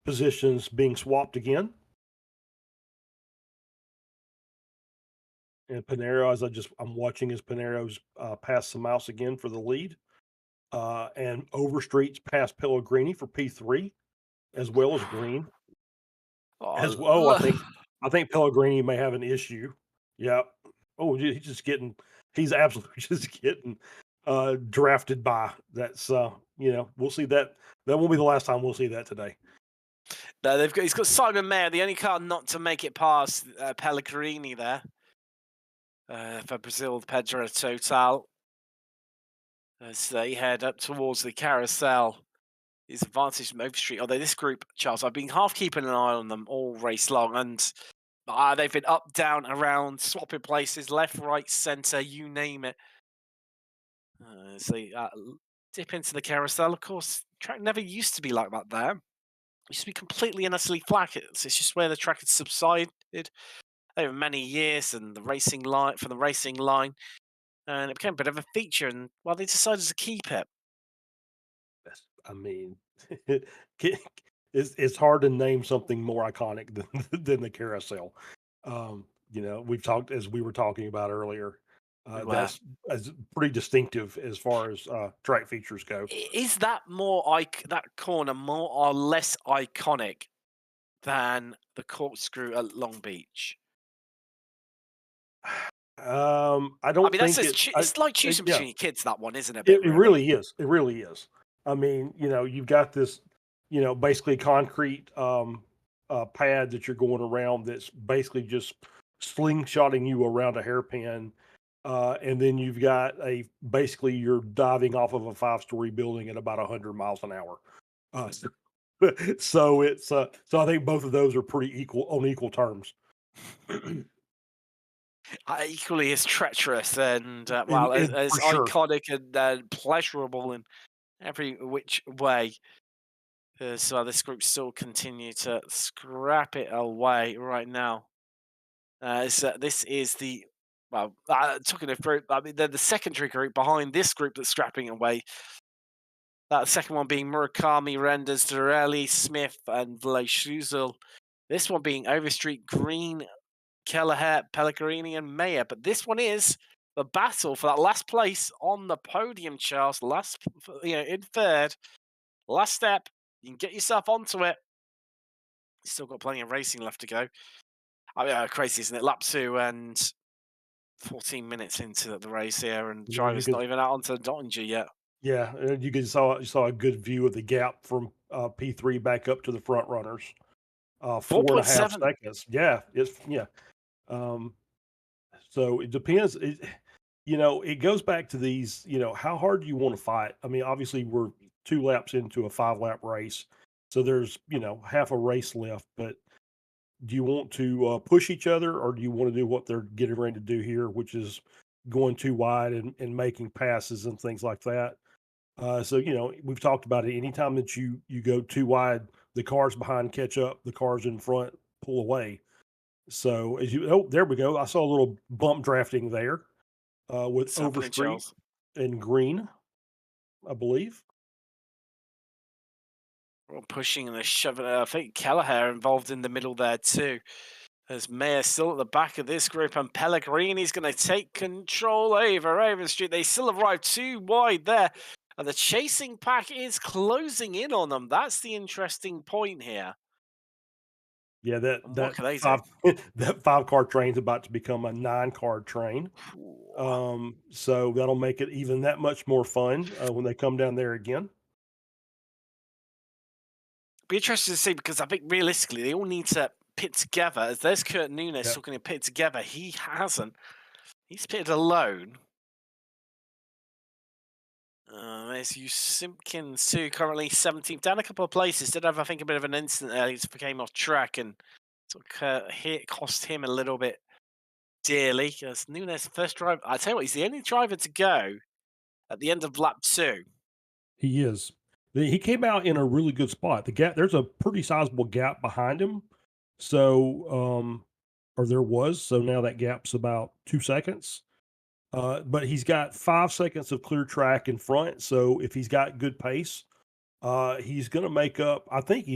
positions being swapped again. And Panero, I'm watching as Panero's pass the mouse again for the lead. And Overstreet's past Pellegrini for P3, as well as Green. As well, I think Pellegrini may have an issue. Yeah. Oh, he's absolutely just getting drafted by. That's we'll see that. That won't be the last time we'll see that today. No, he's got Simon Mayer, the only car not to make it past Pellegrini there for Brazil, Pedro Total. As they head up towards the carousel. His advantage from Overstreet. Although this group, Charles, I've been half keeping an eye on them all race long, and they've been up, down, around, swapping places, left, right, centre, you name it. As they dip into the carousel. Of course, track never used to be like that there. It used to be completely and utterly flat. It's just where the track had subsided over many years, and the racing line and it became a bit of a feature. And well, they decided to keep it. I mean, it's hard to name something more iconic than the carousel. We've talked, as we were talking about earlier. That's pretty distinctive as far as track features go. Is that that corner more or less iconic than the corkscrew at Long Beach? I don't think it's like choosing between your kids, that one, isn't it? It really is. It really is. I mean, you've got this, basically concrete pad that you're going around that's basically just slingshotting you around a hairpin. And then you've got basically you're diving off of a 5-story building at about 100 miles an hour. So I think both of those are pretty equal on equal terms. Equally as treacherous and as iconic and pleasurable in every which way. So this group still continue to scrap it away right now. This is the talking of group. I mean, they're the secondary group behind this group that's scrapping away. That second one being Murakami, Renders, Dorelli, Smith, and Vlashuzil. This one being Overstreet, Green, Kelleher, Pellegrini, and Mayer. But this one is the battle for that last place on the podium, Charles. In third. Last step. You can get yourself onto it. You've still got plenty of racing left to go. I mean, crazy, isn't it? Lap 2 and 14 minutes into the race here, and the driver's not even out onto Dottinger yet. Yeah, you saw a good view of the gap from P3 back up to the front runners. 4.5 seconds. Yeah, so it depends. It goes back to these. How hard do you want to fight? I mean, obviously we're 2 laps into a 5-lap race, so there's half a race left. But do you want to push each other, or do you want to do what they're getting ready to do here, which is going too wide and making passes and things like that? So we've talked about it. Anytime that you go too wide, the cars behind catch up, the cars in front pull away. So there we go. I saw a little bump drafting there with Overstreet and Green, I believe. Well, pushing and shoving. I think Kelleher involved in the middle there too. As Mayer still at the back of this group, and Pellegrini's going to take control over Overstreet. They still arrived too wide there. And the chasing pack is closing in on them. That's the interesting point here. Yeah, that 5-car train's about to become a 9-car train. So that'll make it even that much more fun when they come down there again. Be interesting to see, because I think realistically they all need to pit together. As there's Kurt Nunes talking to pit together, he hasn't. He's pitted alone. There's Simpkins too, currently 17th, down a couple of places. Did have, I think, a bit of an incident there. He came off track and cost him a little bit dearly. Because Nunes, first driver, I tell you what, he's the only driver to go at the end of lap 2. He is. He came out in a really good spot. The gap, there's a pretty sizable gap behind him. So or there was. So now that gap's about 2 seconds. But he's got 5 seconds of clear track in front. So if he's got good pace, he's going to make up. I think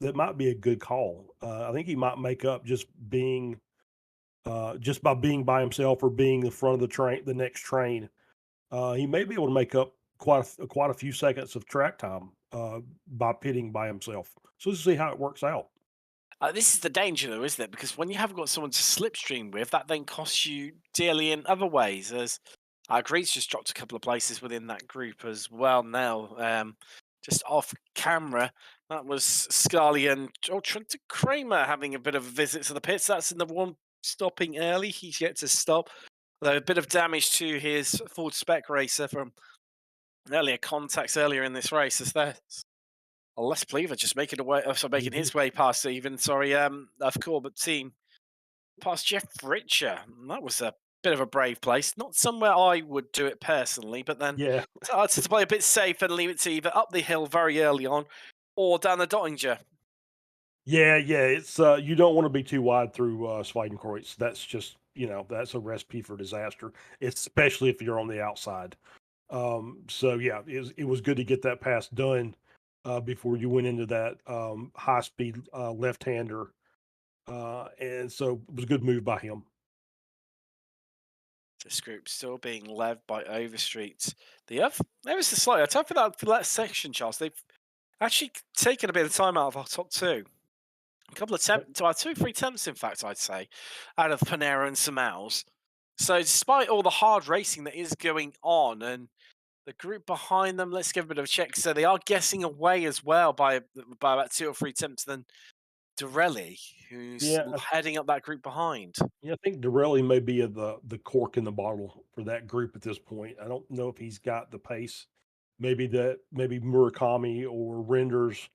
that might be a good call. I think he might make up just by being by himself or being the front of the train, the next train. He may be able to make up quite a few seconds of track time by pitting by himself. So let's see how it works out. This is the danger, though, isn't it? Because when you haven't got someone to slipstream with, that then costs you dearly in other ways. As Greece just dropped a couple of places within that group as well now. Just off camera, that was Scully and Trent Kramer having a bit of a visit to the pits. That's another one stopping early. He's yet to stop. Though a bit of damage to his Ford Spec racer from earlier contacts earlier in this race. As there, Les Pleaver just making his way past even. Of Corbett team past Jeff Richer. That was a bit of a brave place. Not somewhere I would do it personally, but then Yeah, to play a bit safe and leave it to either up the hill very early on or down the Dottinger. yeah. It's you don't want to be too wide through Schweidenkreuz. That's just that's a recipe for disaster, especially if you're on the outside. So yeah, it was good to get that pass done before you went into that high speed left-hander, and so it was a good move by him. This group still being led by Overstreet. The other, ever so slightly, I don't for that section, Charles. They've actually taken a bit of time out of our top two. A couple of attempts, 2-3 attempts, in fact, I'd say, out of Panera and Samals. So despite all the hard racing that is going on, and the group behind them, let's give a bit of a check. So they are guessing away as well by about 2 or 3 attempts than Dorelli, who's Yeah, heading up that group behind. yeah, I think Dorelli may be the cork in the bottle for that group at this point. I don't know if he's got the pace. Maybe Murakami or Renders,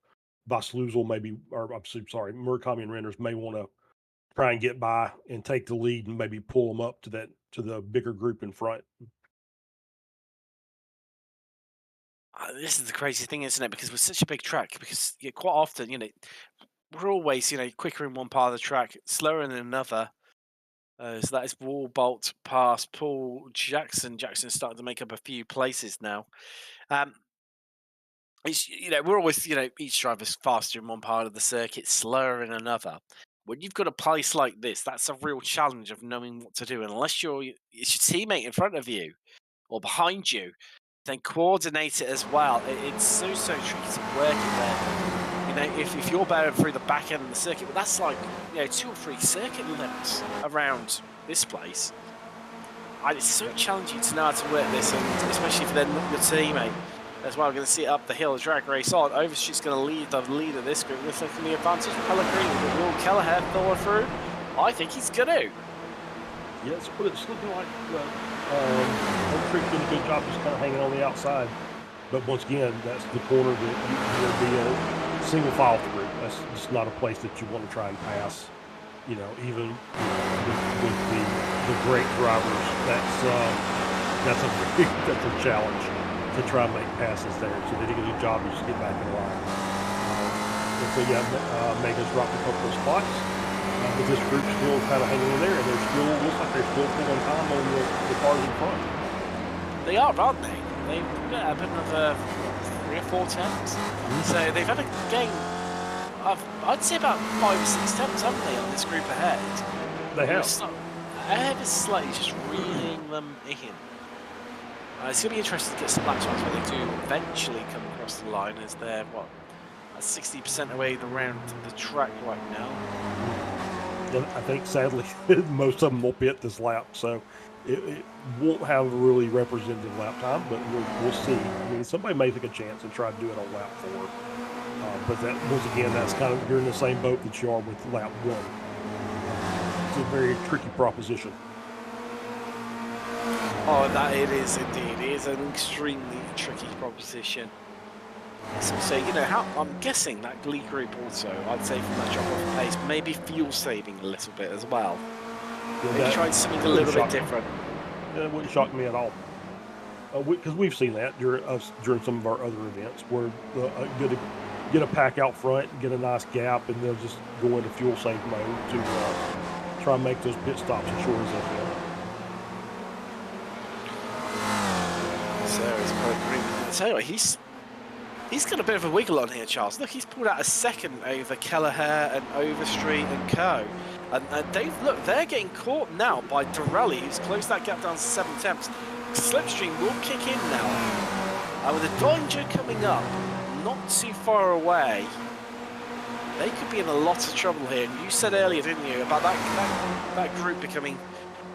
Vasluzal maybe, or I'm sorry, Murakami and Renders may want to try and get by and take the lead and maybe pull them up to the bigger group in front. This is the crazy thing, isn't it? Because we're such a big track. Because quite often, we're always, quicker in one part of the track, slower in another. So that is Wall Bolt past Paul Jackson. Jackson's starting to make up a few places now. We're always, each driver's faster in one part of the circuit, slower in another. When you've got a place like this, that's a real challenge of knowing what to do. And unless it's your teammate in front of you or behind you, then coordinate it as well. It's so tricky to work it there. If you're better through the back end of the circuit, but that's like 2 or 3 circuit limits around this place. And it's so challenging to know how to work this, and especially if they're not your teammate as well. We're going to see it up the hill, drag race on. Overstreet's going to lead the lead of this group. Looks like the advantage for Pellegrini, but will Kelleher follow through? I think he's going to. Yeah, it's looking like Overstreet's doing a good job just kind of hanging on the outside. But once again, that's the corner that you'll be a single file through. That's just not a place that you want to try and pass. Even with the great drivers, that's a challenge to try and make passes there. So they did a good job to just get back in line. And so yeah, Mega's dropped a couple of spots, but this group's still kind of hanging in there, and looks like they're still pulling time on the cars in front. They are, aren't they? They've got another 3 or 4 attempts. So they've had a game of, I'd say about 5 or 6 attempts, haven't they, on this group ahead? They have. Ahead is slightly just reeling them in. It's going to be interesting to get some lap times when they do eventually come across the line, as they're, 60% away around the track right now. Yeah, I think, sadly, most of them will pit this lap, so it won't have a really representative lap time, but we'll see. I mean, somebody may take a chance and try to do it on lap 4. But once again, that's kind of, you're in the same boat that you are with lap 1. It's a very tricky proposition. Oh, that it is indeed. It is an extremely tricky proposition. So, I'm guessing that Glee group also, I'd say from that drop off pace, maybe fuel saving a little bit as well. Yeah, maybe trying something a little bit different. Yeah, it wouldn't shock me at all. Because we've seen that during some of our other events where get a pack out front, get a nice gap, and they'll just go into fuel save mode try and make those pit stops as short as they can. Sarah's Pellegrini. I tell you what, he's got a bit of a wiggle on here, Charles. Look, he's pulled out a second over Kelleher and Overstreet and co. And they're getting caught now by Dorelli, who's closed that gap down to 7/10. Slipstream will kick in now. And with the Doinger coming up, not too far away, they could be in a lot of trouble here. And you said earlier, didn't you, about that group becoming,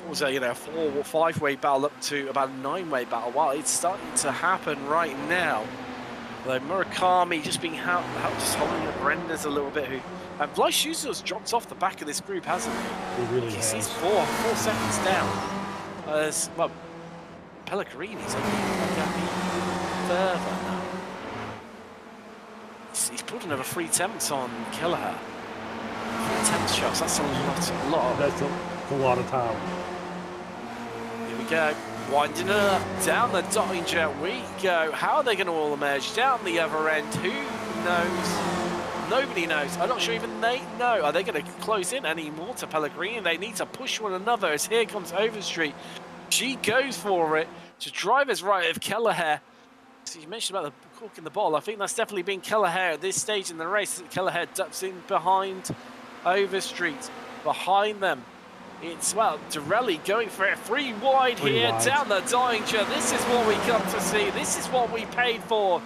what was it, a 4 or 5-way battle up to about a 9-way battle. Well, it's starting to happen right now. Although Murakami just being just holding up Renders a little bit. And Vleischuser's dropped off the back of this group, hasn't he? He really has. He's 4 seconds down. Well, Pellegrini's opening the gap even further now. He's put another 3/10 on Kelleher. 3/10 shots, that's a lot. That's a lot of time. Here we go. Winding it up, down the Doinger we go. How are they going to all emerge? Down the other end, who knows? Nobody knows. I'm not sure even they know. Are they going to close in any more to Pellegrini? They need to push one another as here comes Overstreet. She goes for it to driver's right of Kelleher. So you mentioned about the cork in the bottle. I think that's definitely been Kelleher at this stage in the race. Kelleher ducks in behind Overstreet. Behind them, it's, well, Dorelli going for it. 3 wide here, down the Doinger. This is what we come to see. This is what we paid for.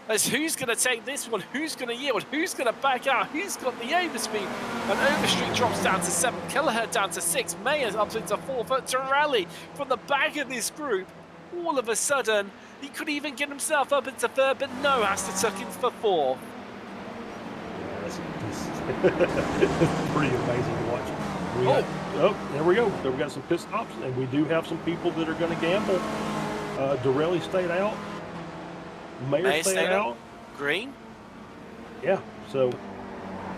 As who's going to take this one? Who's going to yield? Who's going to back out? Who's got the overspeed? And Overstreet drops down to 7. Kelleher down to 6. Mayer's up into 4. But Dorelli from the back of this group, all of a sudden, he could even get himself up into 3rd, but no, has to tuck in for 4th. It's pretty amazing to watch. There we go. We got some pit stops, and we do have some people that are going to gamble. Dorelli stayed out. Mayer stayed out. Green. Yeah, so.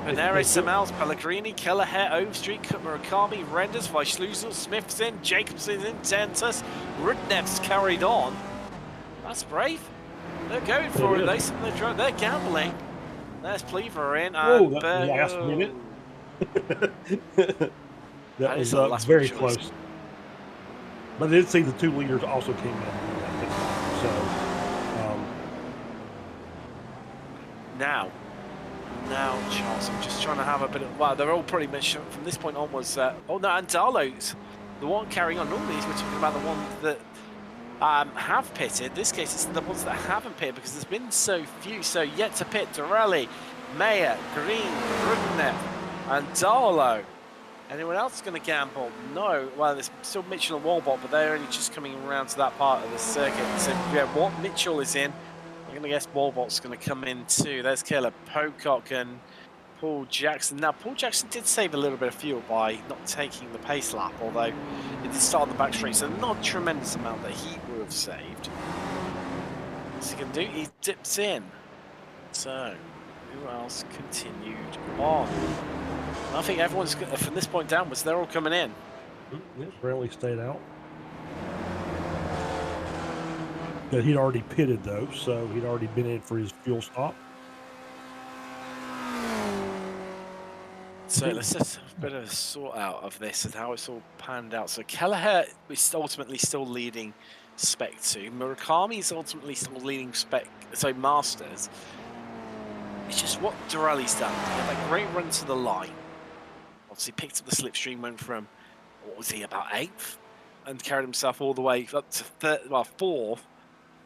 Panera, Samals, Pellegrini, Kelleher, Overstreet, Murakami, Renders, Vleischuser, Smith's in, Jacobson's in, Tentus, Rudnev's carried on. That's brave. They're going for it. They're gambling. There's Pleaver in. And last minute. that was very close. But I did see the 2 leaders also came in. So. Now, Charles, I'm just trying to have a bit of... Well, they're all pretty much, from this point onwards... oh, no, and Darlow's the one carrying on. Normally, we're talking about the ones that have pitted. In this case, it's the ones that haven't pitted because there's been so few. So, yet to pit, Dorelli, Mayer, Green, Rudnev, and Darlow. Anyone else going to gamble? No. Well, there's still Mitchell and Walbot, but they're only just coming around to that part of the circuit. So, yeah, what Mitchell is in... I'm going to guess Walbot's going to come in too. There's Killer, Pocock and Paul Jackson. Now, Paul Jackson did save a little bit of fuel by not taking the pace lap, although it did start on the back straight, so not a tremendous amount that he would have saved. What's he going to do? He dips in. So, who else continued on? I think everyone's, from this point downwards, they're all coming in. Brantley stayed out. But he'd already pitted, though, so he'd already been in for his fuel stop. So let's just have a bit of a sort out of this and how it's all panned out. So Kelleher is ultimately still leading Spec 2. Murakami is ultimately still leading Masters. It's just what Dorelli's done. He had that great run to the line. Obviously picked up the slipstream, went from, what was he, about 8th? And carried himself all the way up to 4th.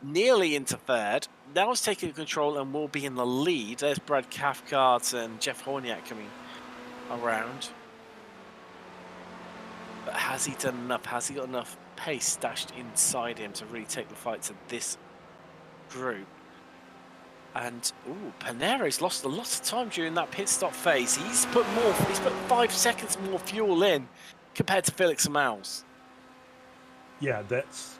Nearly into 3rd. Now he's taking control and will be in the lead. There's Brad Cathcart and Jeff Horniak coming around. But has he done enough? Has he got enough pace stashed inside him to really take the fight to this group? And Panero's lost a lot of time during that pit stop phase. He's put 5 seconds more fuel in compared to Felix Amals. Yeah, that's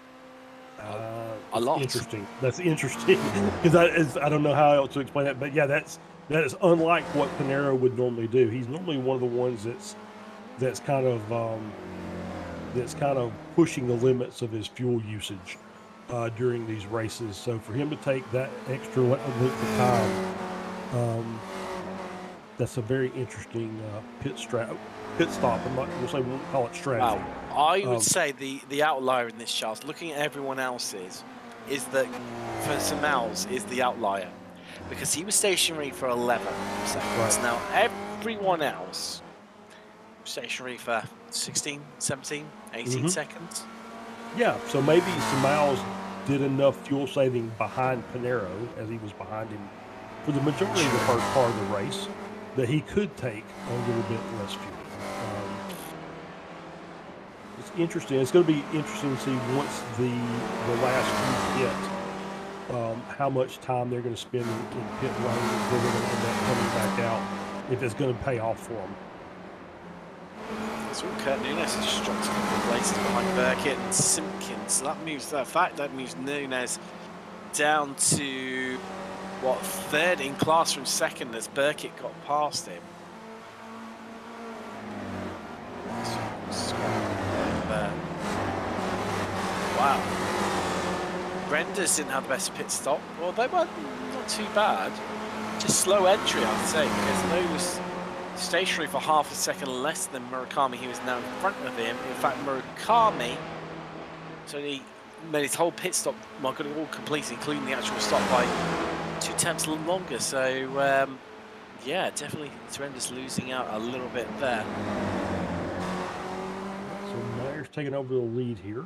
a lot. Interesting. That's interesting because I don't know how else to explain that, but yeah, that is unlike what Panero would normally do. He's normally one of the ones that's kind of pushing the limits of his fuel usage during these races. So for him to take that extra length of time, that's a very interesting pit stop. I'm not going to say we'll call it strategy. Wow. I would say the outlier in this, Charles, looking at everyone else's, is that for Samals is the outlier because he was stationary for 11 seconds. Right. Now everyone else was stationary for 16, 17, 18 seconds. Yeah, so maybe Samals did enough fuel saving behind Pinero as he was behind him for the majority of the first part of the race that he could take a little bit less fuel. It's interesting. It's going to be interesting to see once the last few hit how much time they're going to spend in pit lane if they're going to end up coming back out, if it's going to pay off for them. So Kurt Nunes has just dropped a couple of places behind Burkett and Simpkins. So that moves Nunes down to what, third in class from second as Burkett got past him. Wow. Renders didn't have the best pit stop. Well, they were not too bad. Just slow entry, I'd say, because those stationary for half a second less than Murakami, he was now in front of him. In fact, Murakami, so he made his whole pit stop, all complete, including the actual stop, by 2 tenths longer. So, yeah, definitely Renders losing out a little bit there. So Meyer's taking over the lead here.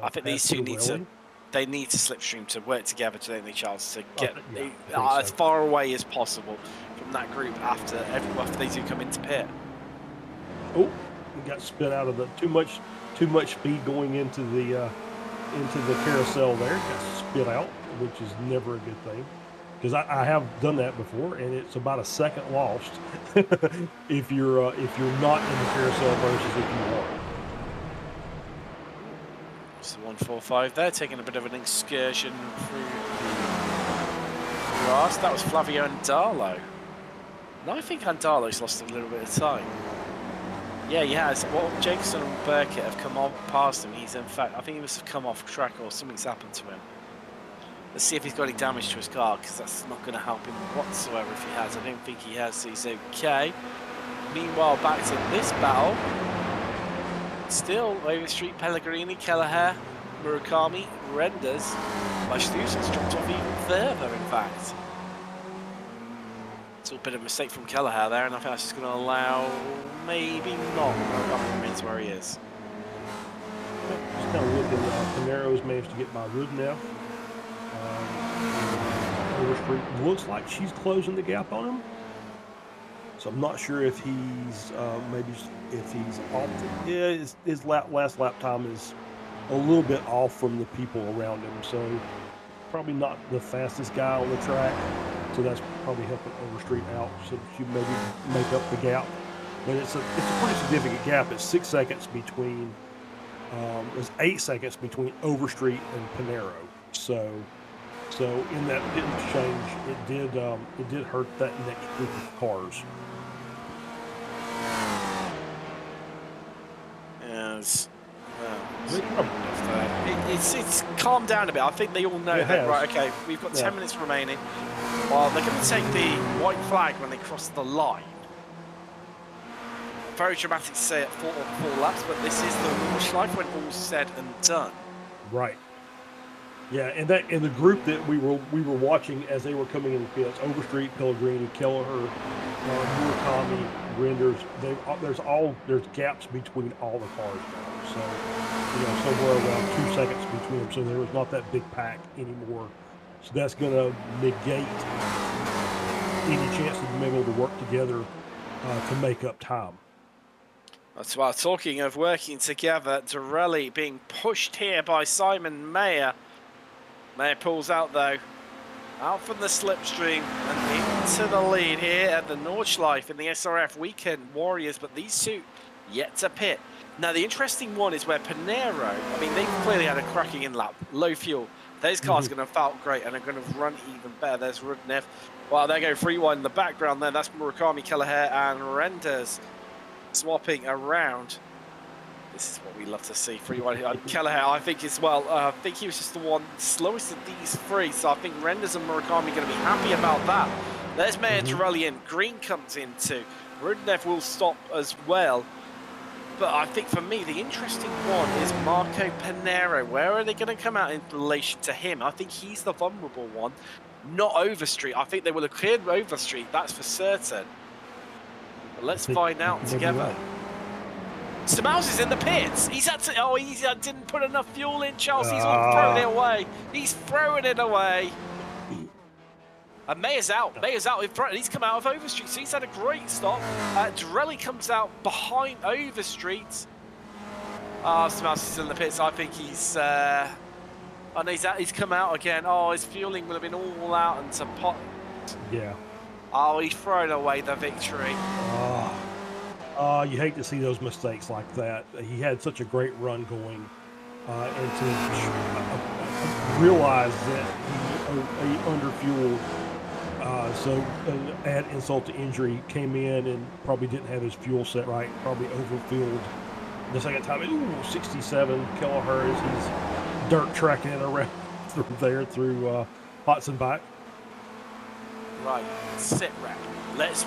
I think these two need to slipstream to work together to the chance to get as far away as possible from that group after they do come into pit. Oh, we got spit out of the too much speed going into the carousel there. Got spit out, which is never a good thing because I have done that before, and it's about a second lost if you're not in the carousel versus if you are. It's the 145 there, taking a bit of an excursion through the grass. That was Flavio Andalo. No, I think Andalo's lost a little bit of time. Yeah, he has. Well, Jacobson and Burkett have come on past him. He's, in fact, I think he must have come off track or something's happened to him. Let's see if he's got any damage to his car, because that's not going to help him whatsoever if he has. I don't think he has, so he's okay. Meanwhile, back to this battle. Still, Overstreet, Pellegrini, Kelleher, Murakami, Renders. Leishthussen's dropped off even further, in fact. It's a bit of a mistake from Kelleher there, and I think that's just going to allow, maybe not, Murakami remains where he is. Just kind of looking, Pinero's managed to get by Rudneff. Overstreet looks like she's closing the gap on him. So I'm not sure if he's if he's off. Yeah, his last lap time is a little bit off from the people around him. So probably not the fastest guy on the track. So that's probably helping Overstreet out. So she maybe make up the gap. But it's a pretty significant gap. It's 6 seconds between. It's 8 seconds between Overstreet and Pinero. So in that pit exchange, it did hurt that next group of cars. Yes. It's calmed down a bit. I think they all know that, right, okay, we've got 10 minutes remaining. Well, they're going to take the white flag when they cross the line. Very dramatic to say at 4 laps, but this is the Nordschleife when all's said and done. Right. Yeah, and the group that we were watching as they were coming in the fields, Overstreet, Pellegrini, Kelleher, Murakami, Renders, there's gaps between all the cars now. So, somewhere around 2 seconds between them. So there was not that big pack anymore. So that's going to negate any chance of them able to work together to make up time. That's why, talking of working together, Dorelli being pushed here by Simon Mayer. Mayer pulls out though, out from the slipstream and into the lead here at the Nordschleife in the SRF Weekend Warriors, but these two yet to pit. Now the interesting one is where Pinero, I mean they've clearly had a cracking in lap, low fuel. Those cars are going to felt great and are going to run even better. There's Rudneff. Well, they go free one in the background there. That's Murakami, Kelleher and Renders swapping around. This is what we love to see. 3-1 Kelleher, I think as well. I think he was just the one slowest of these three. So I think Renders and Murakami are going to be happy about that. There's Mayer Girelli in. Green comes in too. Rudenev will stop as well. But I think for me, the interesting one is Marco Pinero. Where are they going to come out in relation to him? I think he's the vulnerable one, not Overstreet. I think they will have cleared Overstreet, that's for certain. But let's find out together. Samaus is in the pits. He's had to. Oh, he didn't put enough fuel in, Charles. He's all throwing it away. He's throwing it away. And Mayer's out. Mayer's out in front. And he's come out of Overstreet, so he's had a great stop. Drelly comes out behind Overstreet. Samaus is in the pits. I think he's. And he's come out again. Oh, his fueling will have been all out and some pot. Yeah. Oh, he's thrown away the victory. You hate to see those mistakes like that. He had such a great run going, and to realize that he underfueled. So add insult to injury, came in and probably didn't have his fuel set right, probably overfueled. The second time, 67 kilohertz. He's dirt tracking it around through there through Hotzenbach. Right, sit rep.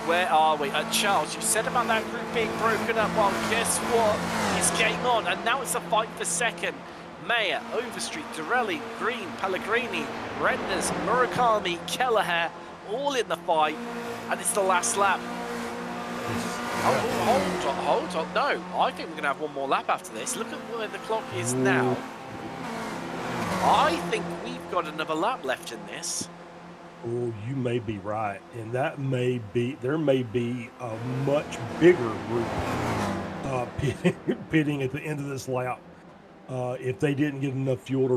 Where are we? Charles, you said about that group being broken up. Well, guess what? It's game on, and now it's a fight for second. Mayer, Overstreet, Dorelli, Green, Pellegrini, Renders, Murakami, Kelleher, all in the fight, and it's the last lap. Hold on. No, I think we're going to have one more lap after this. Look at where the clock is now. I think we've got another lap left in this. Oh, you may be right, and there may be a much bigger group pitting at the end of this lap if they didn't get enough fuel to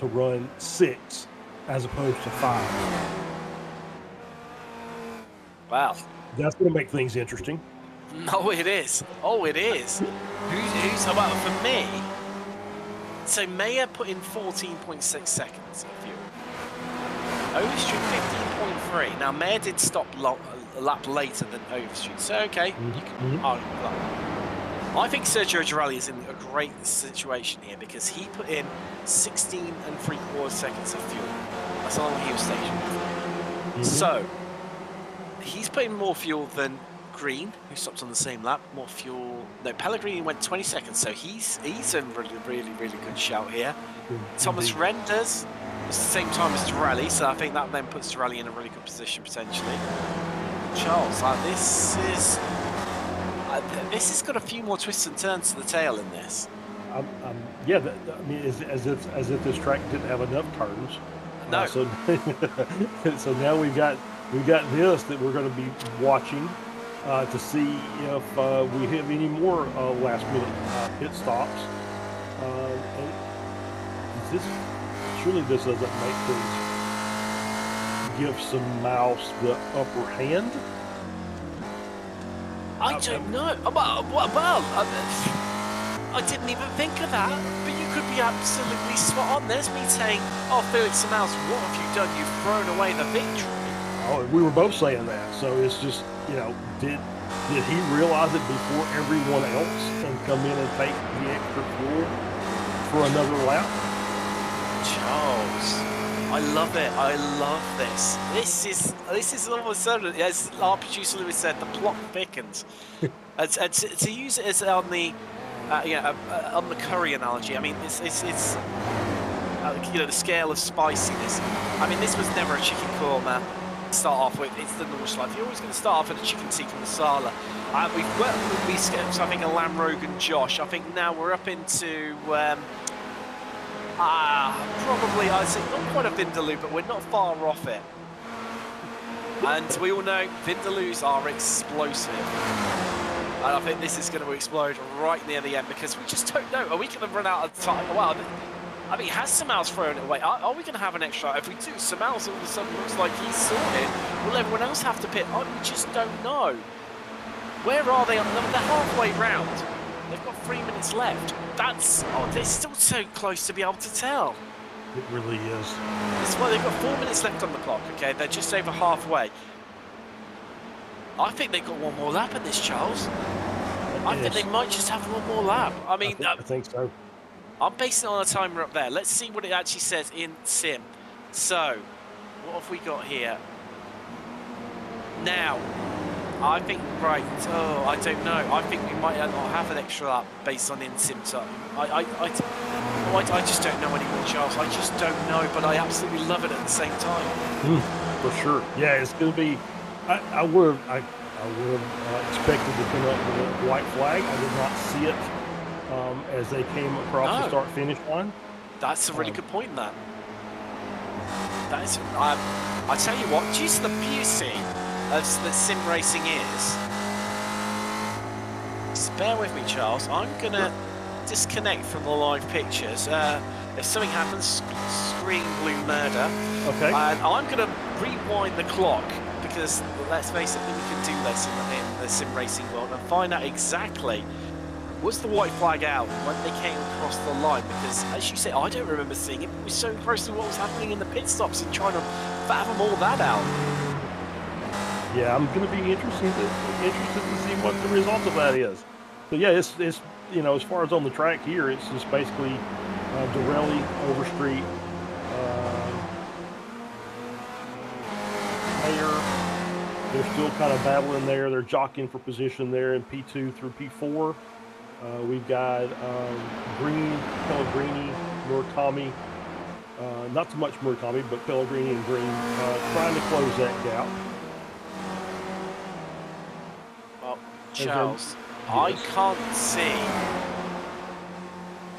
run 6 as opposed to 5. Wow, that's going to make things interesting. No, it is. Oh, it is. Who's well for me? So Mayer put in 14.6 seconds of fuel. Overstreet 15.3. Now Mayer did stop a lap later than Overstreet, so okay. You can argue that. I think Sergio Girelli is in a great situation here because he put in 16 3/4 seconds of fuel. That's how long he was stationed. So he's putting more fuel than Green, who stopped on the same lap. More fuel. No, Pellegrini went 20 seconds, so he's a really good shout here. Thomas Renders. It's the same time as Dorelli, so I think that then puts Dorelli in a really good position potentially. Charles, this has got a few more twists and turns to the tail in this. Yeah, I mean, as if this track didn't have enough turns. No. So now we've got this that we're going to be watching to see if we have any more last minute pit stops. And is this? Surely this doesn't make things give some mouse the upper hand. I don't know. Well, I didn't even think of that. But you could be absolutely spot on. There's me saying, "Oh, Felix Mouse, what have you done? You've thrown away the victory." Oh, we were both saying that. So it's just, did he realize it before everyone else and come in and take the extra fuel for another lap? Charles, I love it. I love this. This is all of a sudden, as our producer Lewis said, the plot thickens. And to use it as on the on the curry analogy, I mean, it's the scale of spiciness. I mean, this was never a chicken korma to start off with. It's the Nordschleife. You're always going to start off with a chicken tikka masala. We've worked with biscuits, I think a lamb rogan Josh. I think now we're up into probably, I'd say, not quite a Vindaloo, but we're not far off it. And we all know Vindaloos are explosive. And I think this is going to explode right near the end because we just don't know. Are we going to run out of time? Well, I mean, has Samaus thrown it away? Are we going to have an extra? If we do, Samaus all of a sudden looks like he's sorted. Will everyone else have to pit? We just don't know. Where are they? They're halfway round. They've got 3 minutes left. They're still so close to be able to tell. It really is. Well, they've got 4 minutes left on the clock, okay? They're just over halfway. I think they've got one more lap at this, Charles. I think they might just have one more lap. I mean, I think so. I'm basing it on a timer up there. Let's see what it actually says in sim. So, what have we got here? Now, I think, right, oh, I don't know. I think we might not have an extra lap based on in-sim time. I just don't know anymore, Charles. I just don't know, but I absolutely love it at the same time. For sure. Yeah, it's going to be, I would have expected to come up with a white flag. I did not see it as they came across the start-finish line. That's a really good point, that. That is, I tell you what, due to the beauty of that sim racing is, just bear with me, Charles. I'm going to disconnect from the live pictures. If something happens, scream blue murder. Okay. And I'm going to rewind the clock because, let's face it, we can do this in the sim racing world and find out exactly was the white flag out when they came across the line, because as you say, I don't remember seeing it. We were so close to what was happening in the pit stops and trying to fathom all that out. Yeah, I'm going to be interested to see what the result of that is. But yeah, it's you know, as far as on the track here, it's just basically Dorelli, Overstreet, Mayer. They're still kind of battling there. They're jockeying for position there in P2 through P4. We've got Green, Pellegrini, Murakami. Not so much Murakami, but Pellegrini and Green trying to close that gap. Well, Charles, I can't see.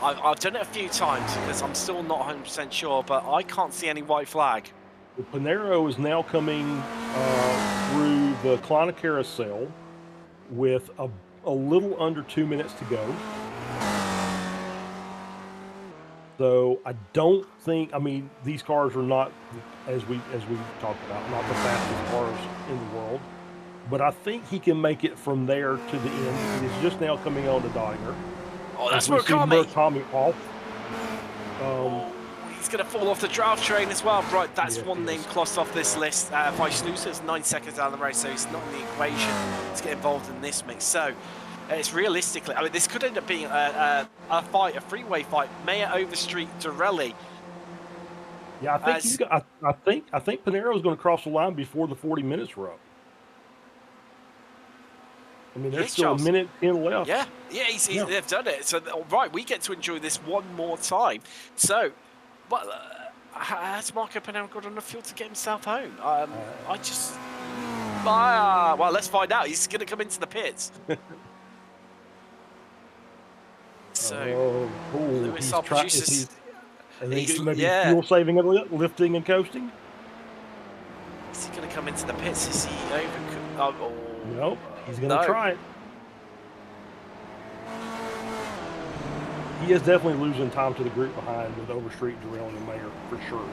I've done it a few times because I'm still not 100% sure, but I can't see any white flag. The Panero is now coming through the Kleiner carousel with a little under 2 minutes to go. So I don't think, I mean, these cars are not, as we talked about, not the fastest cars in the world, but I think he can make it from there to the end. He's just now coming on to Dodinger. Oh, that's Murakami. Murakami off. He's going to fall off the draft train as well. Right, that's one name crossed off this list. Weissluser's 9 seconds down the race, so he's not in the equation to get involved in this mix. So it's realistically, I mean, this could end up being a fight, a freeway fight. Mayer, Overstreet, Dorelli. Yeah, I think he's got, I think Panero's going to cross the line before the 40 minutes are up. I mean, there's still a minute 10 left. Yeah, they've done it. So, right, we get to enjoy this one more time. So, well, has Marco Panero got enough fuel to get himself home? Well, let's find out. He's going to come into the pits. So, Lewis, our producers... Maybe fuel saving and lifting and coasting? Is he going to come into the pits? Is he overcooked? Oh, nope, he's going to try it. He is definitely losing time to the group behind with Overstreet, Dorelli, and Mayer for sure.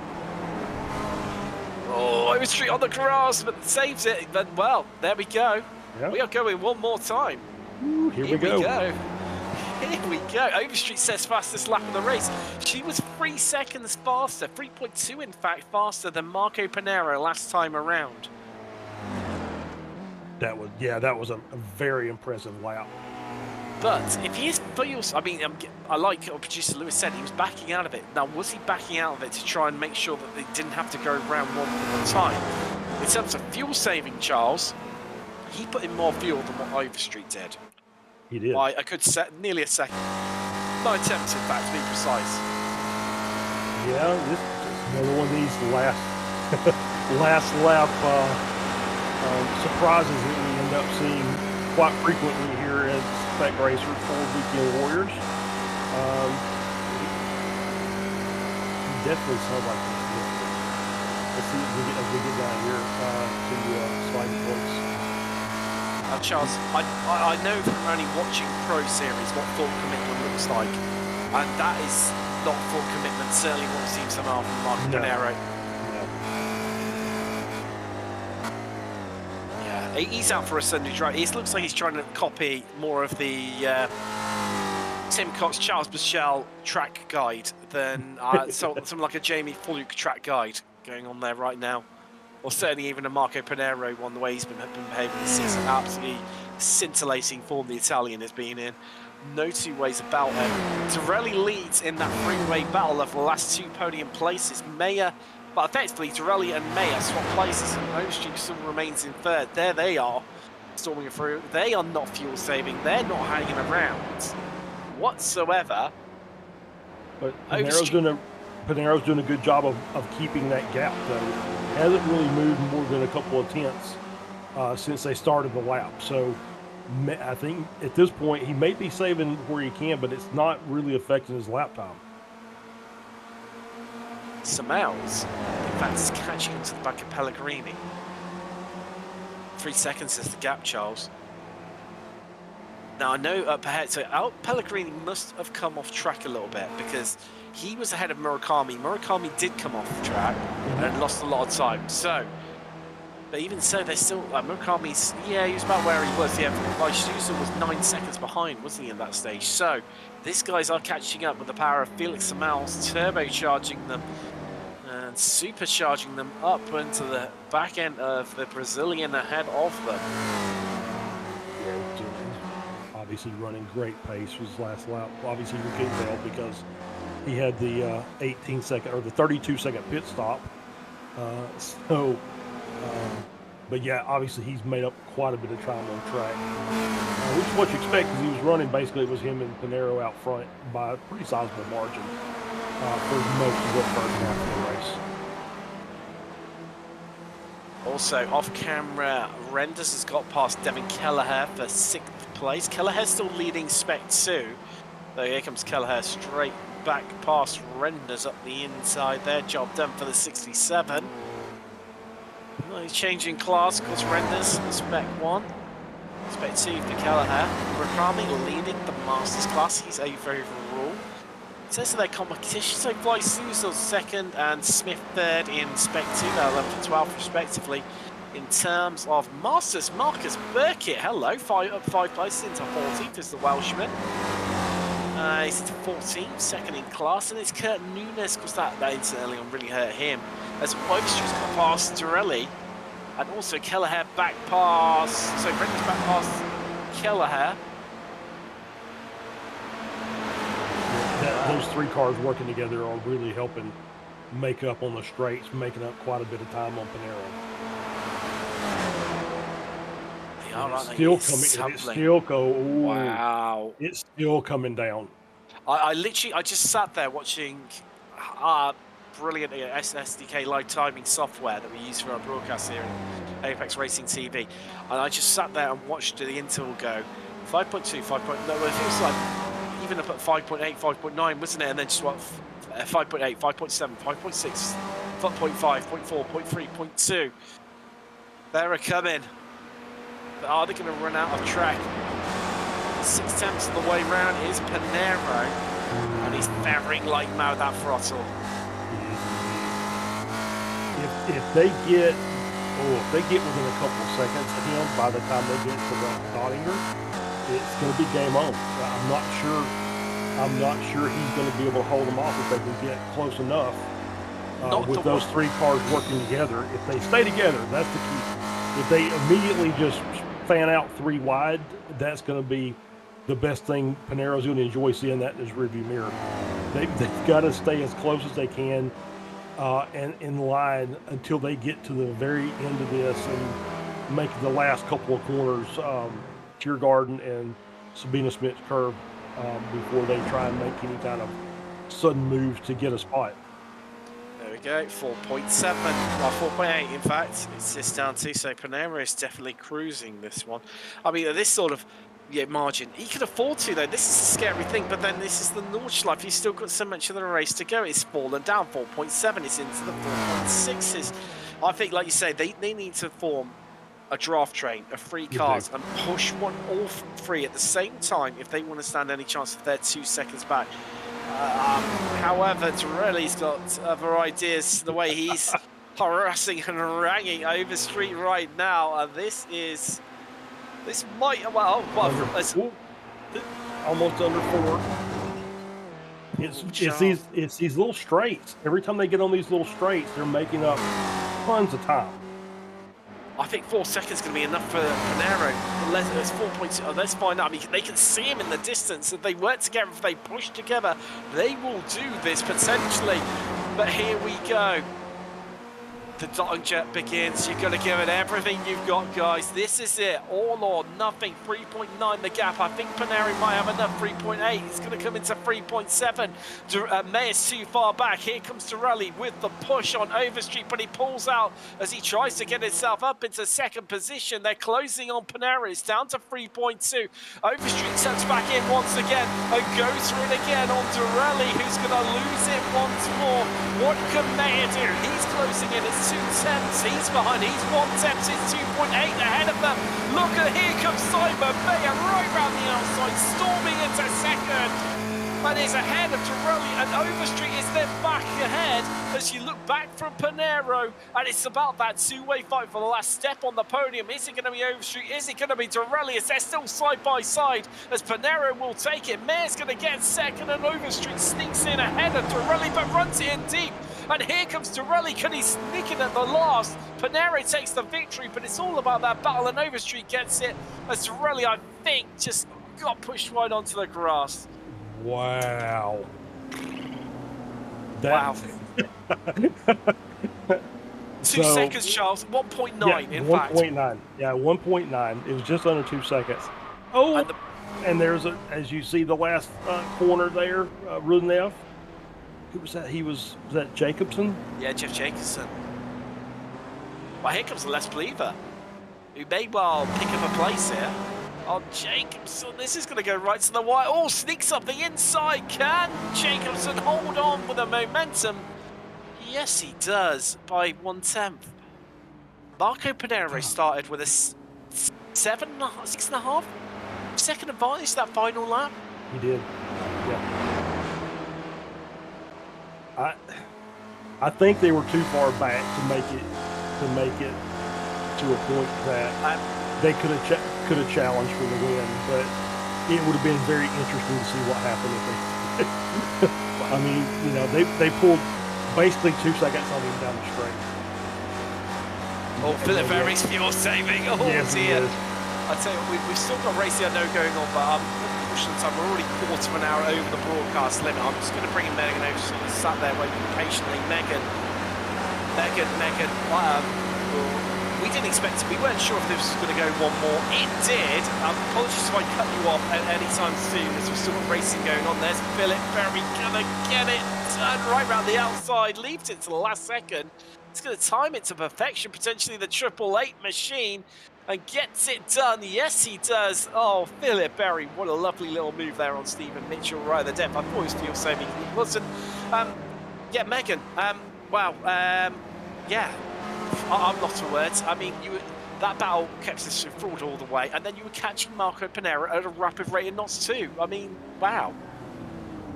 Oh, Overstreet on the grass, but saves it. But, well, there we go. Yep. We are going one more time. Ooh, here we go. Here we go. Overstreet says fastest lap of the race. She was 3 seconds faster, 3.2 in fact, faster than Marco Panero last time around. That was a very impressive lap. But if he is I mean, I like what producer Lewis said, he was backing out of it. Now, was he backing out of it to try and make sure that they didn't have to go round one at a time? In terms of fuel saving, Charles, he put in more fuel than what Overstreet did. He did. By nearly a second. 9 attempts, in fact, to be precise. Yeah, this is another one of these last lap surprises that we end up seeing quite frequently here at Spec Racer for Weekend Warriors. He definitely sounds like this. Let's see as we get down here to slide the folks. Charles, I know from only watching Pro Series what full commitment looks like, and that is not full commitment, certainly what seems to from Marco Panero. Yeah, he's out for a Sunday drive. It looks like he's trying to copy more of the Tim Cox, Charles Michel track guide than something like a Jamie Fluke track guide going on there right now. Or certainly even a Marco Panero one, the way he's been behaving this season. Absolutely scintillating form the Italian has been in. No two ways about it. Torelli leads in that three-way battle of the last 2 podium places. Meyer, but effectively Torelli and Meyer swap places, and Nordschleife still remains in third. There they are, storming through. They are not fuel saving. They're not hanging around whatsoever. But Panero's doing a good job of keeping that gap, though. Hasn't really moved more than a couple of tenths since they started the lap. So I think at this point he may be saving where he can, but it's not really affecting his lap time. Samels, in fact, is catching him to the back of Pellegrini. 3 seconds is the gap, Charles. Now I know Pellegrini must have come off track a little bit because he was ahead of Murakami. Murakami did come off the track and lost a lot of time. So, but even so, they're still Murakami's. Yeah, he was about where he was. Yeah, Isuzu was 9 seconds behind, wasn't he, at that stage? So, these guys are catching up with the power of Felix Samels, turbocharging them and supercharging them up into the back end of the Brazilian ahead of them. Obviously running great pace for his last lap. Obviously you can't tell because he had the 18-second or the 32-second pit stop. But yeah, obviously he's made up quite a bit of time on track, which is what you expect because he was running basically. It was him and Panero out front by a pretty sizable margin for most of the first half of the race. Also off camera, Renders has got past Devin Kelleher for 6th place. Kelleher still leading Spec 2. So here comes Kelleher straight back past Renders up the inside there. Job done for the 67. Well, he's changing class because Renders Spec 1. Spec 2 for Kelleher. Murakami leading the Masters class. He's 8th overall. It says that their competition, so Fly Suzel 2nd and Smith 3rd in Spec 2. They're 11th and 12th respectively. In terms of Masters, Marcus Burkitt, hello, up 5 places into 14th is the Welshman. He's into 14th, second in class, and it's Kurt Nunes, because that incidentally really hurt him. As Webster's got past Torelli, and also Kelleher back past, so Brendan's back past Kelleher. Those 3 cars working together are really helping make up on the straights, making up quite a bit of time on Panero. Wow. It's still coming down. I just sat there watching brilliant SSDK live timing software that we use for our broadcast here in Apex Racing TV. And I just sat there and watched the interval go 5.2, 5.0, no, it feels like even up at 5.8, 5.9, wasn't it? And then just what, 5.8, 5.7, 5.6, 0.5, 0.4, 0.3, 0.2. They're coming. But are they going to run out of track? 6 tenths of the way round is Panero, and he's feathering like mouth that throttle. If they get within a couple of seconds of him by the time they get to the Dottinger, it's going to be game on. I'm not sure he's going to be able to hold them off if they can get close enough with those 3 cars working together. If they stay together, that's the key. If they immediately just fan out 3 wide, that's going to be the best thing. Panero's going to enjoy seeing that in his rearview mirror. They've got to stay as close as they can and in line until they get to the very end of this and make the last couple of corners, Tiergarten and Sabina Smith's curve, before they try and make any kind of sudden moves to get a spot. There we go, 4.7, well 4.8 in fact, it's just down to, so Panero is definitely cruising this one. I mean, this sort of margin, he could afford to though, this is a scary thing, but then this is the Nordschleife, he's still got so much of the race to go, it's fallen down, 4.7, it's into the 4.6s. I think, like you say, they need to form a draft train of 3 cars and push all 3 at the same time if they want to stand any chance if they're 2 seconds back. However, Torelli's got other ideas, the way he's harassing and haranguing over street right now, and this might, almost under 4. It's these little straights. Every time they get on these little straights, they're making up tons of time. I think 4 seconds is going to be enough for Panero. It's 4.2. Let's find out. I mean, they can see him in the distance. If they work together, if they push together, they will do this potentially. But here we go. The dotting jet begins. You've got to give it everything you've got, guys. This is it. All or nothing. 3.9 the gap. I think Paneri might have enough. 3.8. It's going to come into 3.7. Mayer's too far back. Here comes Torelli with the push on Overstreet, but he pulls out as he tries to get himself up into second position. They're closing on Paneri. It's down to 3.2. Overstreet steps back in once again and goes through it again on Torelli, who's going to lose it once more. What can Mayer do? He's closing in. It's 2 tenths. He's behind. He's 1 tenth. It's 2.8 ahead of them. Look at here comes Simon Mayer right round the outside, storming into second. And is ahead of Torelli, and Overstreet is then back ahead as you look back from Panero. And it's about that two-way fight for the last step on the podium. Is it going to be Overstreet? Is it going to be Torelli? As they're still side by side, as Panero will take it. Mayer's going to get second, and Overstreet sneaks in ahead of Torelli, but runs it in deep. And here comes Torelli. Can he sneak in at the last? Panero takes the victory, but it's all about that battle, and Overstreet gets it. As Torelli, I think, just got pushed wide onto the grass. Wow. Wow. 2 seconds, Charles. 1.9, yeah, in fact. 1.9. Yeah, 1.9. It was just under 2 seconds. Oh, and there's a, as you see the last corner there, Rudenev. Who was that? Was that Jacobson? Yeah, Jeff Jacobson. Well, here comes Les Believer, who may well pick up a place here. On Jacobson, this is going to go right to the wire. Oh, sneaks up the inside. Can Jacobson hold on with the momentum? Yes, he does, by 1/10. Marco Panero started with a 6.5 second advantage that final lap. He did. Yeah. I think they were too far back to make it to a point that they could have challenged for the win, but it would have been very interesting to see what happened if they. I mean, you know, they pulled basically 2 seconds on him down the straight. Oh, Philip Berry's fuel saving. Oh yes, dear! I tell you, we've still got racing I know going on, but pushing the time. We're already quarter of an hour over the broadcast limit. I'm just going to bring in Megan over. She's sat there waiting patiently. Megan. We didn't expect it. We weren't sure if this was going to go one more. It did. Apologies if I cut you off at any time soon, as we've still got racing going on. There's Philip Berry going to get it. Turn right round the outside. Leaves it to the last second. It's going to time it to perfection. Potentially the 888 machine. And gets it done. Yes, he does. Oh, Philip Berry. What a lovely little move there on Stephen Mitchell right at the depth. I thought he was fuel saving. He wasn't. Yeah, Megan. Wow. Yeah. I'm lost for words. I mean, that battle kept us fraud all the way, and then you were catching Marco Panero at a rapid rate of knots too. I mean, wow.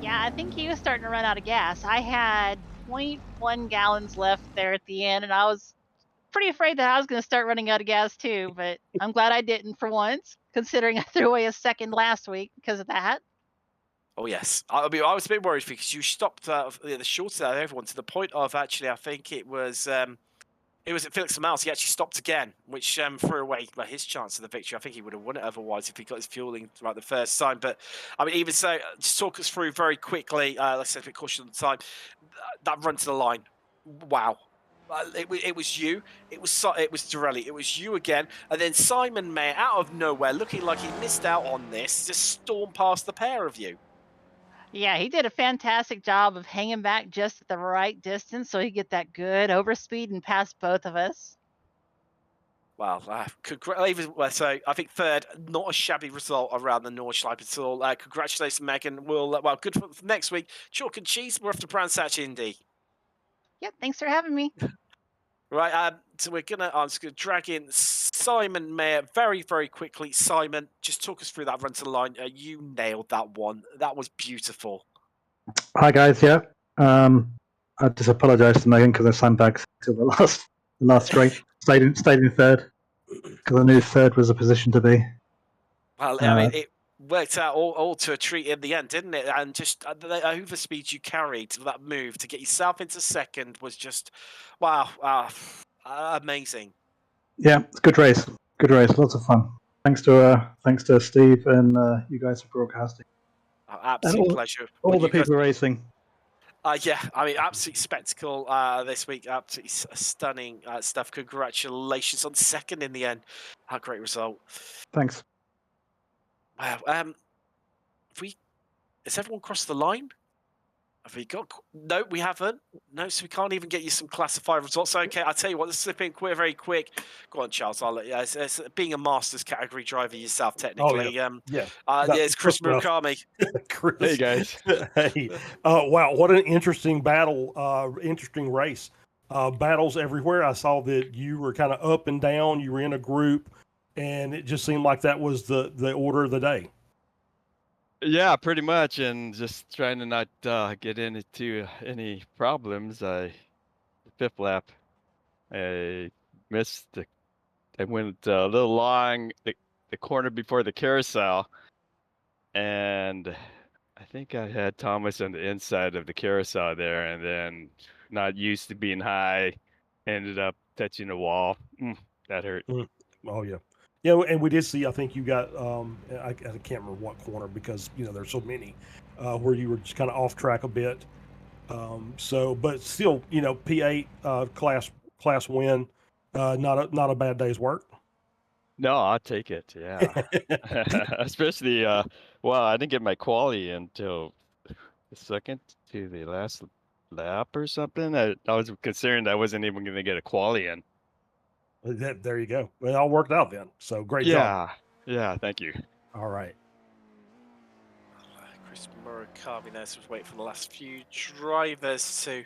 Yeah, I think he was starting to run out of gas. I had 0.1 gallons left there at the end, and I was pretty afraid that I was going to start running out of gas too, but I'm glad I didn't for once, considering I threw away a second last week because of that. Oh, yes. I mean, I was a bit worried because you stopped the shortest out of everyone to the point of actually, I think it was Felix Miles. He actually stopped again, which threw away his chance of the victory. I think he would have won it otherwise if he got his fueling right the first time. But I mean, even so, just talk us through very quickly. Let's say a bit cautious on the time. That run to the line. Wow. It was you. It was Torelli. It was you again, and then Simon Mayer out of nowhere, looking like he missed out on this, just stormed past the pair of you. Yeah, he did a fantastic job of hanging back just at the right distance so he could get that good overspeed and pass both of us. Wow, so I think third, not a shabby result around the Nordschleife at all. Congratulations, Megan. Well, good for next week. Chalk and cheese. We're off to Brandsatch Indy. Yep, thanks for having me. Right, so I'm just gonna drag in Simon Mayer very, very quickly. Simon, just talk us through that run to the line. You nailed that one. That was beautiful. Hi guys, yeah. I just apologise to Megan because I sandbagged till the last straight. stayed in third because I knew third was a position to be. Well, I mean, it worked out all to a treat in the end, didn't it? And just the overspeed you carried to that move to get yourself into second was just, wow, amazing. Yeah, it's a good race. Good race. Lots of fun. Thanks to Steve and you guys for broadcasting. Absolute And pleasure. all the You guys- people racing. Yeah, I mean, absolute spectacle this week. Absolutely stunning stuff. Congratulations on second in the end. A great result. Thanks. Wow. Has everyone crossed the line? Have we got? No, we haven't. No, so we can't even get you some classified results. Okay, I'll tell you what. Let's slip in very quick. Go on, Charles. I'll let you. It's being a Masters category driver yourself, technically. Yeah. It's Chris Murakami. Chris. Hey guys. Hey. Wow, what an interesting battle. Interesting race. Battles everywhere. I saw that you were kind of up and down. You were in a group, and it just seemed like that was the order of the day. Yeah, pretty much, and just trying to not get into any problems. The fifth lap, I missed. I went a little long the corner before the carousel, and I think I had Thomas on the inside of the carousel there, and then not used to being high, ended up touching the wall. That hurt. Oh yeah. Yeah, and we did see. I think you got. I can't remember what corner because there's so many where you were just kind of off track a bit. But still, P8 class win. Not a bad day's work. No, I'll take it. Yeah, especially well, I didn't get my quali until the second to the last lap or something. I was concerned I wasn't even going to get a quali in. There you go. Well, it all worked out then. So great job. Yeah. Thank you. All right. Chris Murakami there was waiting for the last few drivers to.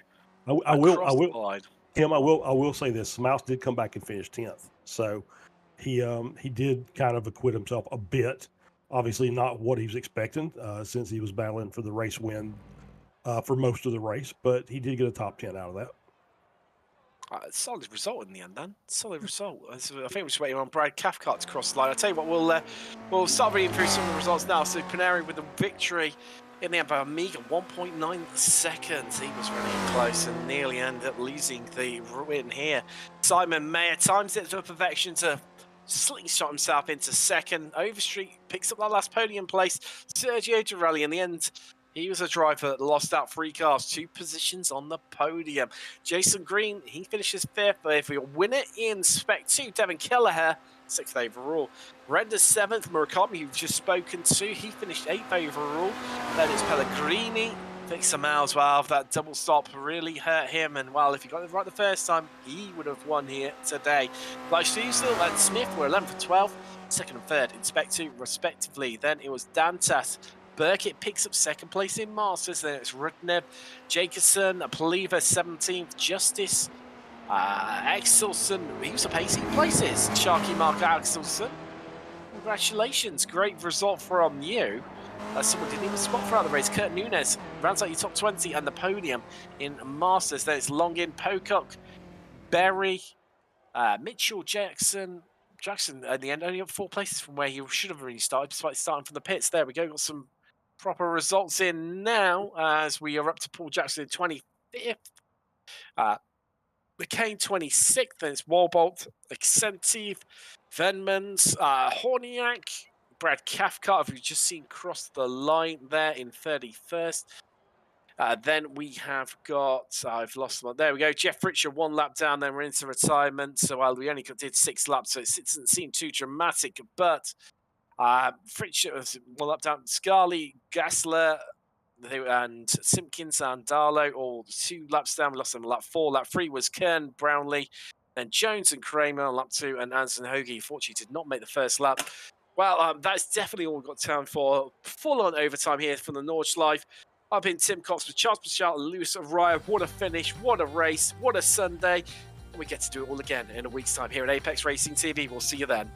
I will. The line. Tim, I will say this. Mouse did come back and finish 10th. So he did kind of acquit himself a bit. Obviously not what he was expecting since he was battling for the race win for most of the race, but he did get a top 10 out of that. Solid result in the end, then. Solid result. I think we're just waiting on Brad Cathcart to cross the line. I'll tell you what, we'll start reading through some of the results now. So Paneri with the victory in the end by a meager 1.9 seconds. He was running close and nearly ended up losing the win here. Simon Mayer times it to perfection to slingshot himself into second. Overstreet picks up that last podium place. Sergio Dorelli in the end. He was a driver that lost out 3 cars, 2 positions on the podium. Jason Green, he finishes 5th. But if we win it in Spec 2, Devin Kelleher, 6th overall. Render 7th, Murakami, who've just spoken to, he finished 8th overall. Then it's Pellegrini, Victor Miles. Well, that double stop really hurt him. And well, if he got it right the first time, he would have won here today. Leishusel and Smith were 11th and 12th, 2nd and 3rd in Spec 2, respectively. Then it was Dantas. Burkett picks up 2nd place in Masters. Then it's Rudnev, Jacobson, Poliva 17th, Justice, Axelson. He was up 18 places. Sharky Mark Axelson. Congratulations, great result from you. Someone didn't even spot throughout the race. Kurt Nunes rounds out your top 20 and the podium in Masters. Then it's Longin, Pocock, Berry, Mitchell, Jackson at the end only up 4 places from where he should have really started, despite starting from the pits. There we go. Got some proper results in now as we are up to Paul Jackson in 25th. McCain 26th. Then it's Walbolt, Accentive, Venmans, Horniak, Brad Cathcart, who we've just seen cross the line there in 31st. Then we have got, I've lost one. There we go. Jeff Fritcher 1 lap down, then we're into retirement. So we only did 6 laps, so it doesn't seem too dramatic. But Fritcher was 1 lap down. Scarley, Gassler, and Simpkins and Darlow all 2 laps down. We lost them lap 4. Lap 3 was Kern, Brownlee, then Jones and Kramer on lap 2, and Anson Hoagie, fortunately, did not make the first lap. Well, that's definitely all we've got time for. Full on overtime here from the Nordschleife. I've been Tim Cox with Charles Michelle and Lewis Araya. What a finish, what a race, what a Sunday. And we get to do it all again in a week's time here at Apex Racing TV. We'll see you then.